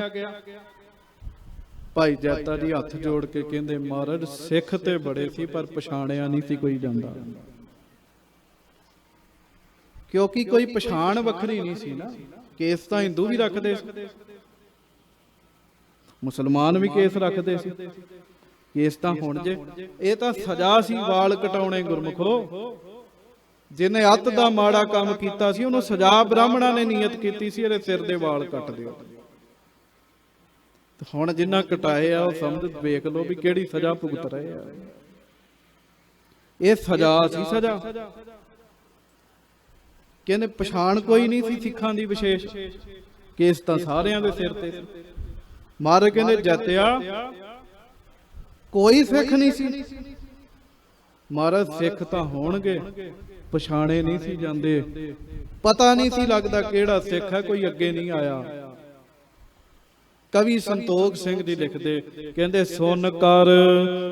[SPEAKER 1] ਭਾਈ ਜੈਤਾ ਜੀ ਹੱਥ ਜੋੜ ਕੇ ਕਹਿੰਦੇ ਮਹਾਰਾਜ ਸਿੱਖ ਤੇ ਬੜੇ ਸੀ ਪਰ ਪਛਾਣਿਆ ਨਹੀਂ ਸੀ ਕੋਈ ਜਾਂਦਾ, ਕਿਉਂਕਿ ਕੋਈ ਪਛਾਣ ਵੱਖਰੀ ਨਹੀਂ ਸੀ ਨਾ। ਕੇਸ ਤਾਂ ਹਿੰਦੂ ਵੀ ਰੱਖਦੇ ਸੀ, ਮੁਸਲਮਾਨ ਵੀ ਕੇਸ ਰੱਖਦੇ ਸੀ। ਕੇਸ ਤਾਂ ਹੁਣ ਜੇ ਇਹ ਤਾਂ ਸਜ਼ਾ ਸੀ ਵਾਲ ਕਟਾਉਣੇ ਗੁਰਮੁਖੋ। ਜਿਹਨੇ ਅੱਤ ਦਾ ਮਾੜਾ ਕੰਮ ਕੀਤਾ ਸੀ ਉਹਨੂੰ ਸਜ਼ਾ ਬ੍ਰਾਹਮਣਾਂ ਨੇ ਨੀਅਤ ਕੀਤੀ ਸੀ, ਇਹਦੇ ਸਿਰ ਦੇ ਵਾਲ ਕੱਟ ਦਿਓ। ਹੁਣ ਜਿੰਨਾ ਕਟਾਏ ਆ ਉਹ ਸਮਝ ਵੇਖ ਲਓ ਵੀ ਕਿਹੜੀ ਸਜ਼ਾ ਭੁਗਤ ਰਹੇ ਆ। ਇਹ ਸਜ਼ਾ ਸੀ, ਸਜ਼ਾ। ਕਹਿੰਦੇ ਪਛਾਣ ਕੋਈ ਨਹੀਂ ਸੀ ਸਿੱਖਾਂ ਦੀ ਵਿਸ਼ੇਸ਼, ਕੇਸ ਤਾਂ ਸਾਰਿਆਂ ਦੇ ਸਿਰ ਤੇ। ਮਹਾਰਾਜ ਕਹਿੰਦੇ ਜੈਤਿਆ ਕੋਈ ਸਿੱਖ ਨਹੀਂ ਸੀ। ਮਹਾਰਾਜ ਸਿੱਖ ਤਾਂ ਹੋਣਗੇ, ਪਛਾਣੇ ਨਹੀਂ ਸੀ ਜਾਂਦੇ, ਪਤਾ ਨਹੀਂ ਸੀ ਲੱਗਦਾ ਕਿਹੜਾ ਸਿੱਖ ਹੈ, ਕੋਈ ਅੱਗੇ ਨਹੀਂ ਆਇਆ। ਕਵੀ ਸੰਤੋਖ ਸਿੰਘ ਜੀ ਲਿਖਦੇ, ਕਹਿੰਦੇ ਸੁਨ ਕਰ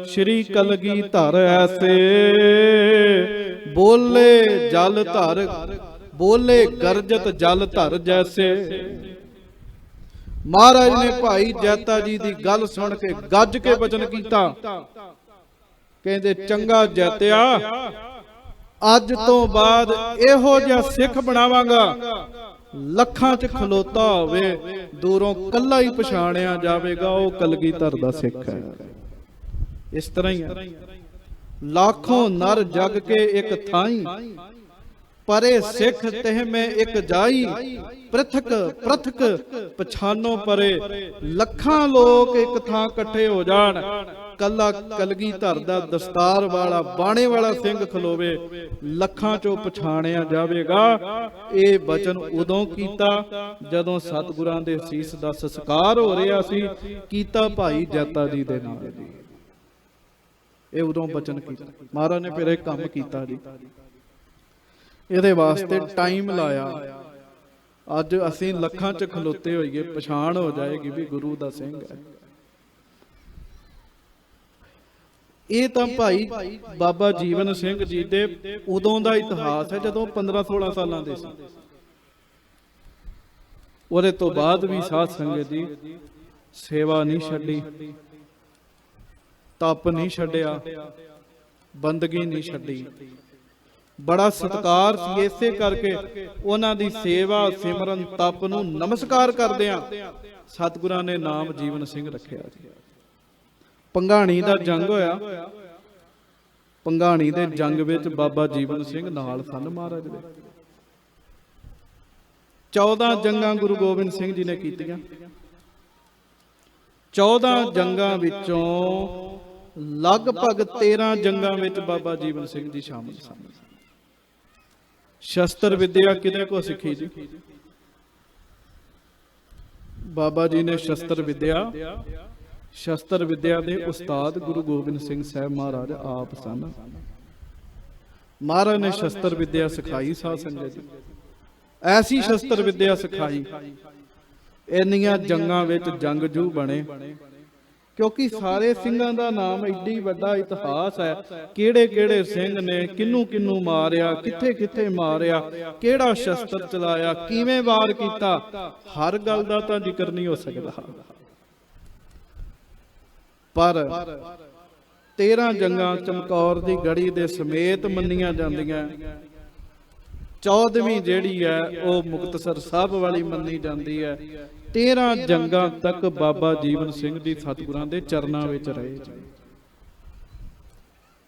[SPEAKER 1] ਸ਼੍ਰੀ ਕਲਗੀਧਰ ਐਸੇ, ਬੋਲੇ ਜਲ ਧਰ, ਬੋਲੇ ਗਰਜਤ ਜਲ ਧਰ ਜੈਸੇ। ਮਹਾਰਾਜ ਨੇ ਭਾਈ ਜੈਤਾ ਜੀ ਦੀ ਗੱਲ ਸੁਣ ਕੇ ਗੱਜ ਕੇ ਬਚਨ ਕੀਤਾ। ਕਹਿੰਦੇ ਚੰਗਾ ਜੈਤਿਆ, ਅੱਜ ਤੋਂ ਬਾਅਦ ਇਹੋ ਜਿਹਾ ਸਿੱਖ ਬਣਾਵਾਂਗਾ, ਲੱਖਾਂ 'ਚ ਖਲੋਤਾ ਹੋਵੇ, ਦੂਰੋਂ ਕੱਲਾ ਹੀ ਪਛਾਣਿਆ ਜਾਵੇਗਾ ਉਹ ਕਲਗੀਧਰ ਦਾ ਸਿੱਖ ਹੈ। ਇਸ ਤਰ੍ਹਾਂ ਹੀ ਹੈ, ਲੱਖੋਂ ਨਰ ਜਗ ਕੇ ਇੱਕ ਥਾਈ, ਪਰੇ ਸਿੱਖ ਤਿਹ ਮੈਂ ਇੱਕ ਜਾਈ, ਪ੍ਰਥਕ ਪ੍ਰਥਕ ਪਛਾਨੋ ਪਰੇ। ਲੱਖਾਂ ਲੋਕ ਇੱਕ ਥਾਂ ਇਕੱਠੇ ਹੋ ਜਾਣ, ਕੱਲਾ ਕਲਗੀਧਰ ਦਾ ਦਸਤਾਰ ਵਾਲਾ ਬਾਣੇ ਵਾਲਾ ਸਿੰਘ ਖਲੋਵੇ, ਲੱਖਾਂ ਚੋਂ ਪਛਾਣਿਆ ਜਾਵੇਗਾ। ਇਹ ਬਚਨ ਉਦੋਂ ਕੀਤਾ ਜਦੋਂ ਸਤਿਗੁਰਾਂ ਦੇ ਸੀਸ ਦਾ ਸੰਸਕਾਰ ਹੋ ਰਿਹਾ ਸੀ, ਕੀਤਾ ਭਾਈ ਜੈਤਾ ਜੀ ਦੇ ਨਾਲ ਜੀ। ਇਹ ਉਦੋਂ ਬਚਨ ਕੀਤਾ ਮਹਾਰਾਜ ਨੇ, ਫਿਰ ਇਹ ਕੰਮ ਕੀਤਾ ਜੀ। ਇਹਦੇ ਵਾਸਤੇ ਟਾਈਮ ਲਾਇਆ। ਅੱਜ ਅਸੀਂ ਲੱਖਾਂ 'ਚ ਖਲੋਤੇ ਹੋਈਏ, ਪਛਾਣ ਹੋ ਜਾਏਗੀ ਵੀ ਗੁਰੂ ਦਾ ਸਿੰਘ ਹੈ। ਇਹ ਤਾਂ ਭਾਈ ਬਾਬਾ ਜੀਵਨ ਸਿੰਘ ਜੀ ਦੇ ਉਦੋਂ ਦਾ ਇਤਿਹਾਸ ਹੈ ਜਦੋਂ 15-16 ਸਾਲਾਂ ਦੇ ਸੀ। ਉਹਦੇ ਤੋਂ ਬਾਅਦ ਵੀ ਸਾਧ ਸੰਗਤ ਜੀ ਸੇਵਾ ਨਹੀਂ ਛੱਡੀ, ਤਪ ਨਹੀਂ ਛੱਡਿਆ, ਬੰਦਗੀ ਨਹੀਂ ਛੱਡੀ। ਬੜਾ ਸਤਿਕਾਰ ਸੀ, ਇਸੇ ਕਰਕੇ ਉਹਨਾਂ ਦੀ ਸੇਵਾ ਸਿਮਰਨ ਤਪ ਨੂੰ ਨਮਸਕਾਰ ਕਰਦਿਆਂ ਸਤਿਗੁਰਾਂ ਨੇ ਨਾਮ ਜੀਵਨ ਸਿੰਘ ਰੱਖਿਆ ਜੀ। ਪੰਘਾਣੀ ਦਾ ਜੰਗ ਹੋਇਆ, ਪੰਘਾਣੀ ਦੇ ਜੰਗ ਵਿੱਚ ਬਾਬਾ ਜੀਵਨ ਸਿੰਘ ਨਾਲ ਸਨ ਮਹਾਰਾਜ ਦੇ। 14 ਜੰਗਾਂ ਗੁਰੂ ਗੋਬਿੰਦ ਸਿੰਘ ਜੀ ਨੇ ਕੀਤੀਆਂ। 14 ਜੰਗਾਂ ਵਿੱਚੋਂ ਲਗਭਗ 13 ਜੰਗਾਂ ਵਿੱਚ ਬਾਬਾ ਜੀਵਨ ਸਿੰਘ ਜੀ ਸ਼ਾਮਿਲ ਸਨ। ਸ਼ਸਤਰ ਵਿਦਿਆ ਕਿਹਦੇ ਕੋਲ ਸਿੱਖੀ ਜੀ? ਬਾਬਾ ਜੀ ਨੇ ਸ਼ਸਤਰ ਵਿਦਿਆ ਦੇ ਉਸਤਾਦ ਗੁਰੂ ਗੋਬਿੰਦ ਸਿੰਘ ਸਾਹਿਬ ਮਹਾਰਾਜ ਆਪ ਸਨ। ਮਹਾਰਾਜ ਨੇ ਸ਼ਸਤਰ ਵਿਦਿਆ ਸਿਖਾਈ ਸਾਧ ਸੰਗਤ ਜੀ। ਐਸੀ ਸ਼ਸਤਰ ਵਿਦਿਆ ਸਿਖਾਈ, ਇੰਨੀਆਂ ਜੰਗਾਂ ਵਿੱਚ ਜੰਗਜੂ ਬਣੇ, ਕਿਉਂਕਿ ਸਾਰੇ ਸਿੰਘਾਂ ਦਾ ਨਾਮ ਏਡੀ ਵੱਡਾ ਇਤਿਹਾਸ ਹੈ। ਕਿਹੜੇ ਕਿਹੜੇ ਸਿੰਘ ਨੇ ਕਿਹਨੂੰ ਕਿਹਨੂੰ ਮਾਰਿਆ, ਕਿੱਥੇ ਕਿੱਥੇ ਮਾਰਿਆ, ਕਿਹੜਾ ਸ਼ਸਤਰ ਚਲਾਇਆ, ਕਿਵੇਂ ਵਾਰ ਕੀਤਾ, ਹਰ ਗੱਲ ਦਾ ਤਾਂ ਜ਼ਿਕਰ ਨਹੀਂ ਹੋ ਸਕਦਾ। ਪਰ 13 ਜੰਗਾਂ ਚਮਕੌਰ ਦੀ ਗੜੀ ਦੇ ਸਮੇਤ ਮੰਨੀਆਂ ਜਾਂਦੀਆਂ। 14ਵੀਂ ਜਿਹੜੀ ਹੈ ਉਹ ਮੁਕਤਸਰ ਸਾਹਿਬ ਵਾਲੀ ਮੰਨੀ ਜਾਂਦੀ ਹੈ। 13 ਜੰਗਾਂ ਤੱਕ ਬਾਬਾ ਜੀਵਨ ਸਿੰਘ ਜੀ ਸਤਿਗੁਰਾਂ ਦੇ ਚਰਨਾਂ ਵਿੱਚ ਰਹੇ।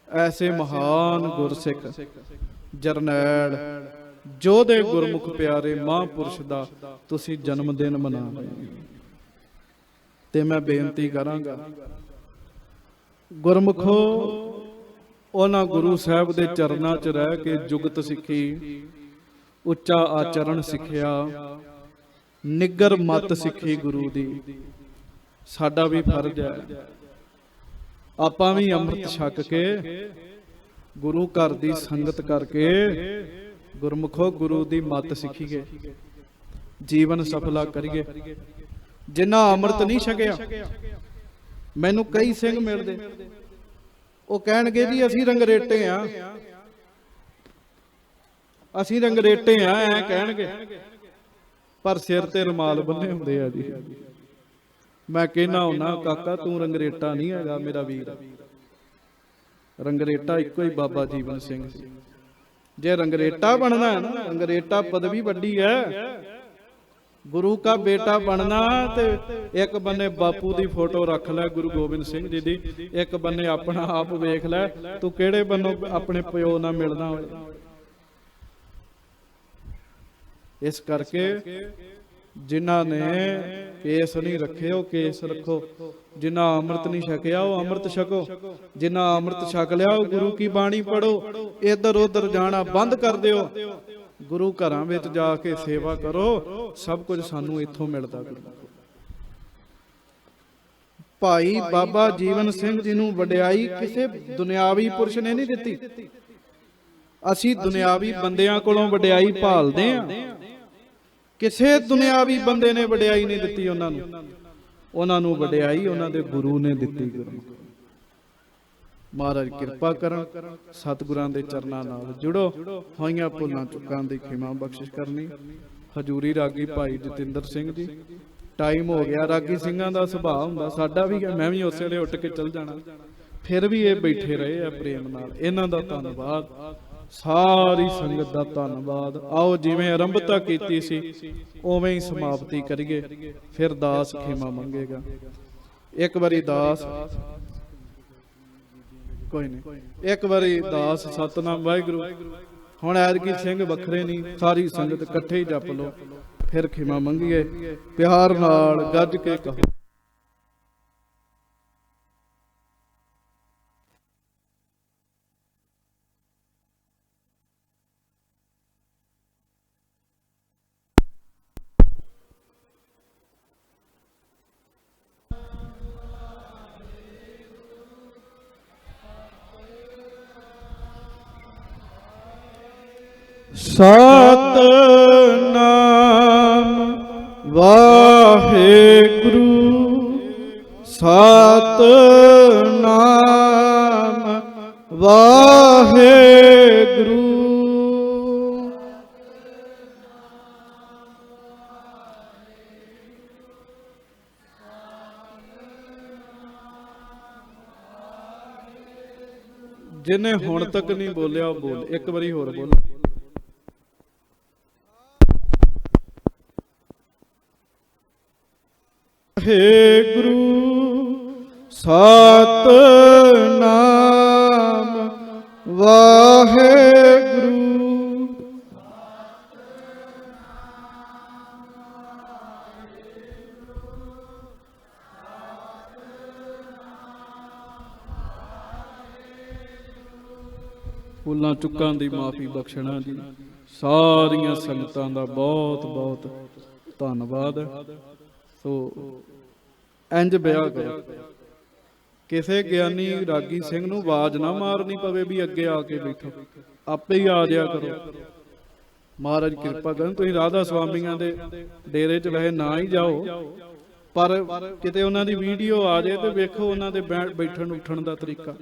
[SPEAKER 1] ਐਸੇ ਮਹਾਨ ਗੁਰਸਿੱਖ ਜਰਨੈਲ ਜੋਧੇ ਗੁਰਮੁਖ ਪਿਆਰੇ ਮਹਾਂਪੁਰਸ਼ ਦਾ ਤੁਸੀਂ ਜਨਮ ਦਿਨ ਮਨਾ ਰਹੇ ਹੋ। ਤੇ ਮੈਂ ਬੇਨਤੀ ਕਰਾਂਗਾ ਗੁਰਮੁਖੋ, ਉਹਨਾਂ ਗੁਰੂ ਸਾਹਿਬ ਦੇ ਚਰਨਾਂ 'ਚ ਰਹਿ ਕੇ ਜੁਗਤ ਸਿੱਖੀ, ਉੱਚਾ ਆਚਰਣ ਸਿੱਖਿਆ, ਨਿੱਗਰ ਮੱਤ ਸਿੱਖੀ ਗੁਰੂ ਦੀ। ਸਾਡਾ ਵੀ ਫਰਜ਼ ਹੈ ਆਪਾਂ ਵੀ ਅੰਮ੍ਰਿਤ ਛਕ ਕੇ ਗੁਰੂ ਘਰ ਦੀ ਸੰਗਤ ਕਰਕੇ ਗੁਰਮੁਖੋ ਗੁਰੂ ਦੀ ਮੱਤ ਸਿੱਖੀਏ, ਜੀਵਨ ਸਫਲਾ ਕਰੀਏ। ਜਿਨ੍ਹਾਂ ਅੰਮ੍ਰਿਤ ਨਹੀਂ ਛਕਿਆ, ਮੈਨੂੰ ਕਈ ਸਿੰਘ ਮਿਲਦੇ, ਉਹ ਕਹਿਣਗੇ ਜੀ ਅਸੀਂ ਰੰਗਰੇਟੇ ਆ, ਅਸੀਂ ਰੰਗਰੇਟੇ ਆ, ਐ ਕਹਿਣਗੇ, ਪਰ ਸਿਰ ਤੇ ਰੁਮਾਲ ਬੰਨੇ ਹੁੰਦੇ ਆ ਜੀ। ਮੈਂ ਕਹਿਣਾ ਹੁੰਦਾ ਕਾਕਾ ਤੂੰ ਰੰਗਰੇਟਾ ਨਹੀਂ ਹੈਗਾ ਮੇਰਾ ਵੀਰ, ਰੰਗਰੇਟਾ ਇੱਕੋ ਹੀ ਬਾਬਾ ਜੀਵਨ ਸਿੰਘ ਸੀ। ਜੇ ਰੰਗਰੇਟਾ ਬਣਨਾ ਹੈ ਨਾ, ਰੰਗਰੇਟਾ ਪਦਵੀ ਵੱਡੀ ਹੈ, ਗੁਰੂ ਕਾ ਬੇਟਾ ਬਣਨਾ, ਤੇ ਇੱਕ ਬੰਨੇ ਬਾਪੂ ਦੀ ਫੋਟੋ ਰੱਖ ਲੈ ਗੁਰੂ ਗੋਬਿੰਦ ਸਿੰਘ ਜੀ ਦੀ, ਇੱਕ ਬੰਨੇ ਆਪਣਾ ਆਪ ਵੇਖ ਲੈ ਤੂੰ ਕਿਹੜੇ ਬੰਨੋਂ ਆਪਣੇ ਪਿਓ ਨਾਲ ਮਿਲਦਾ ਹੋਵੇ। ਇਸ ਕਰਕੇ ਜਿਨ੍ਹਾਂ ਨੇ ਕੇਸ ਨਹੀਂ ਰੱਖੇ ਉਹ ਕੇਸ ਰੱਖੋ, ਜਿਨ੍ਹਾਂ ਅੰਮ੍ਰਿਤ ਨਹੀਂ ਛਕਿਆ ਉਹ ਅੰਮ੍ਰਿਤ ਛਕੋ, ਜਿਨ੍ਹਾਂ ਅੰਮ੍ਰਿਤ ਛਕ ਲਿਆ ਉਹ ਗੁਰੂ ਕੀ ਬਾਣੀ ਪੜੋ। ਇੱਧਰ ਉੱਧਰ ਜਾਣਾ ਬੰਦ ਕਰ ਦਿਓ, ਗੁਰੂ ਘਰਾਂ ਵਿੱਚ ਜਾ ਕੇ ਸੇਵਾ ਕਰੋ, ਸਭ ਕੁਝ ਸਾਨੂੰ ਇੱਥੋਂ ਮਿਲਦਾ। ਭਾਈ ਬਾਬਾ ਜੀਵਨ ਸਿੰਘ ਜੀ ਨੂੰ ਵਡਿਆਈ ਕਿਸੇ ਦੁਨਿਆਵੀ ਪੁਰਸ਼ ਨੇ ਨਹੀਂ ਦਿੱਤੀ। ਅਸੀਂ ਦੁਨਿਆਵੀ ਬੰਦਿਆਂ ਕੋਲੋਂ ਵਡਿਆਈ ਭਾਲਦੇ ਹਾਂ, ਕਿਸੇ ਦੁਨਿਆਵੀ ਬੰਦੇ ਨੇ ਵਡਿਆਈ ਨਹੀਂ ਦਿੱਤੀ ਉਹਨਾਂ ਨੂੰ। ਉਹਨਾਂ ਨੂੰ ਵਡਿਆਈ ਉਹਨਾਂ ਦੇ ਗੁਰੂ ਨੇ ਦਿੱਤੀ। ਮਹਾਰਾਜ ਕਿਰਪਾ ਕਰਨ, ਸਤਿਗੁਰਾਂ ਦੇ ਚਰਨਾਂ ਨਾਲ ਜੁੜੋ, ਹੋਈਆਂ ਭੁੱਲਾਂ ਚੁੱਕਾਂ ਦੀ ਖਿਮਾ ਬਖਸ਼ਿਸ਼ ਕਰਨੀ। ਹਜੂਰੀ ਰਾਗੀ ਭਾਈ ਜਤਿੰਦਰ ਸਿੰਘ ਜੀ, ਟਾਈਮ ਹੋ ਗਿਆ। ਰਾਗੀ ਸਿੰਘਾਂ ਦਾ ਸੁਭਾਅ ਹੁੰਦਾ, ਸਾਡਾ ਵੀ, ਮੈਂ ਵੀ ਉਸੇ ਵੇਲੇ ਉੱਠ ਕੇ ਚੱਲ ਜਾਣਾ, ਫਿਰ ਵੀ ਇਹ ਬੈਠੇ ਰਹੇ ਆ ਪ੍ਰੇਮ ਨਾਲ। ਇਹਨਾਂ ਦਾ ਧੰਨਵਾਦ, ਸਾਰੀ ਸੰਗਤ ਦਾ ਧੰਨਵਾਦ। ਆਓ ਜਿਵੇਂ ਆਰੰਭਤਾ ਕੀਤੀ ਸੀ ਉਵੇਂ ਹੀ ਸਮਾਪਤੀ ਕਰੀਏ, ਫਿਰ ਦਾਸ ਖਿਮਾ ਮੰਗੇਗਾ। ਇੱਕ ਵਾਰੀ ਦਾਸ, ਕੋਈ ਨਹੀਂ, ਇੱਕ ਵਾਰੀ ਦਾਸ ਸਤਨਾਮ ਵਾਹਿਗੁਰੂ। ਹੁਣ ਐਤਕੀ ਸਿੰਘ ਵੱਖਰੇ ਨਹੀਂ, ਸਾਰੀ ਸੰਗਤ ਇਕੱਠੇ ਹੀ ਜਪ ਲਓ, ਫਿਰ ਖਿਮਾ ਮੰਗੀਏ। ਪਿਆਰ ਨਾਲ ਗੱਜ ਕੇ ਕਹੋ। ਸਤਿਨਾਮ ਵਾਹਿਗੁਰੂ, ਸਤਿਨਾਮ ਵਾਹਿਗੁਰੂ। ਜਿਹਨੇ ਹੁਣ ਤੱਕ ਨਹੀਂ ਬੋਲਿਆ ਉਹ ਬੋਲ, ਇੱਕ ਵਾਰੀ ਹੋਰ ਬੋਲ। ਵਾਹਿਗੁਰੂ ਸਤਿਨਾਮ ਵਾਹਿਗੁਰੂ। ਭੁੱਲਾਂ ਚੁੱਕਾਂ ਦੀ ਮਾਫੀ ਬਖਸ਼ਣਾ ਜੀ। ਸਾਰੀਆਂ ਸੰਗਤਾਂ ਦਾ ਬਹੁਤ ਬਹੁਤ ਧੰਨਵਾਦ। ਸੋ ਇੰਜ ਬਿਆਹ ਕਰੋ, ਕਿਸੇ ਗਿਆਨੀ ਰਾਗੀ ਸਿੰਘ ਨੂੰ ਆਵਾਜ਼ ਨਾ ਮਾਰਨੀ ਪਵੇ ਵੀ ਅੱਗੇ ਆ ਕੇ ਬੈਠੋ, ਆਪੇ ਹੀ ਆ ਜਾਇਆ ਕਰੋ। ਮਹਾਰਾਜ ਕਿਰਪਾ ਕਰਨ। ਤੁਸੀਂ ਰਾਧਾ ਸਵਾਮੀਆਂ ਦੇ ਡੇਰੇ 'ਚ ਵੈਸੇ ਨਾ ਹੀ ਜਾਓ, ਪਰ ਕਿਤੇ ਉਹਨਾਂ ਦੀ ਵੀਡੀਓ ਆ ਜਾਏ ਤੇ ਵੇਖੋ ਉਹਨਾਂ ਦੇ ਬੈਠਣ ਉੱਠਣ ਦਾ ਤਰੀਕਾ,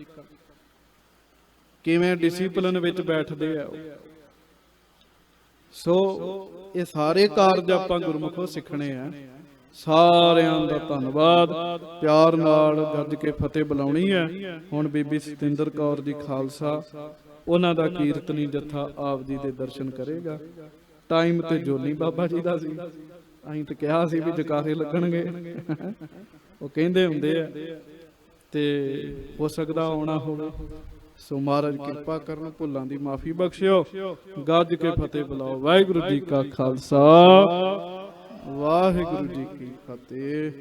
[SPEAKER 1] ਕਿਵੇਂ ਡਿਸਿਪਲਿਨ ਵਿੱਚ ਬੈਠਦੇ ਆ। ਸੋ ਇਹ ਸਾਰੇ ਕਾਰਜ ਆਪਾਂ ਗੁਰਮੁਖੋਂ ਸਿੱਖਣੇ ਆ। ਸਾਰਿਆਂ ਦਾ ਧੰਨਵਾਦ। ਪਿਆਰ ਨਾਲ ਗੱਜ ਕੇ ਫਤਿਹ ਬੁਲਾਉਣੀ ਹੈ। ਹੁਣ ਬੀਬੀ ਸਤਿੰਦਰ ਕੌਰ ਜੀ ਖਾਲਸਾ, ਉਹਨਾਂ ਦਾ ਕੀਰਤਨੀ ਜੱਥਾ ਆਪ ਜੀ ਦੇ ਦਰਸ਼ਨ ਕਰੇਗਾ। ਟਾਈਮ ਤੇ ਜੋਨੀ ਬਾਬਾ ਜੀ ਦਾ ਸੀ, ਅਸੀਂ ਤਾਂ ਕਿਹਾ ਸੀ ਵੀ ਜਕਾਰੇ ਲੱਗਣਗੇ, ਉਹ ਕਹਿੰਦੇ ਹੁੰਦੇ ਆ, ਤੇ ਹੋ ਸਕਦਾ ਆਉਣਾ ਹੋਵੇ। ਸੋ ਮਹਾਰਾਜ ਕਿਰਪਾ ਕਰਨ, ਭੁੱਲਾਂ ਦੀ ਮਾਫੀ ਬਖਸ਼ਿਓ। ਗੱਜ ਕੇ ਫਤਿਹ ਬੁਲਾਓ। ਵਾਹਿਗੁਰੂ ਜੀ ਕਾ ਖਾਲਸਾ, ਵਾਹਿਗੁਰੂ ਜੀ ਕੀ ਫਤਿਹ।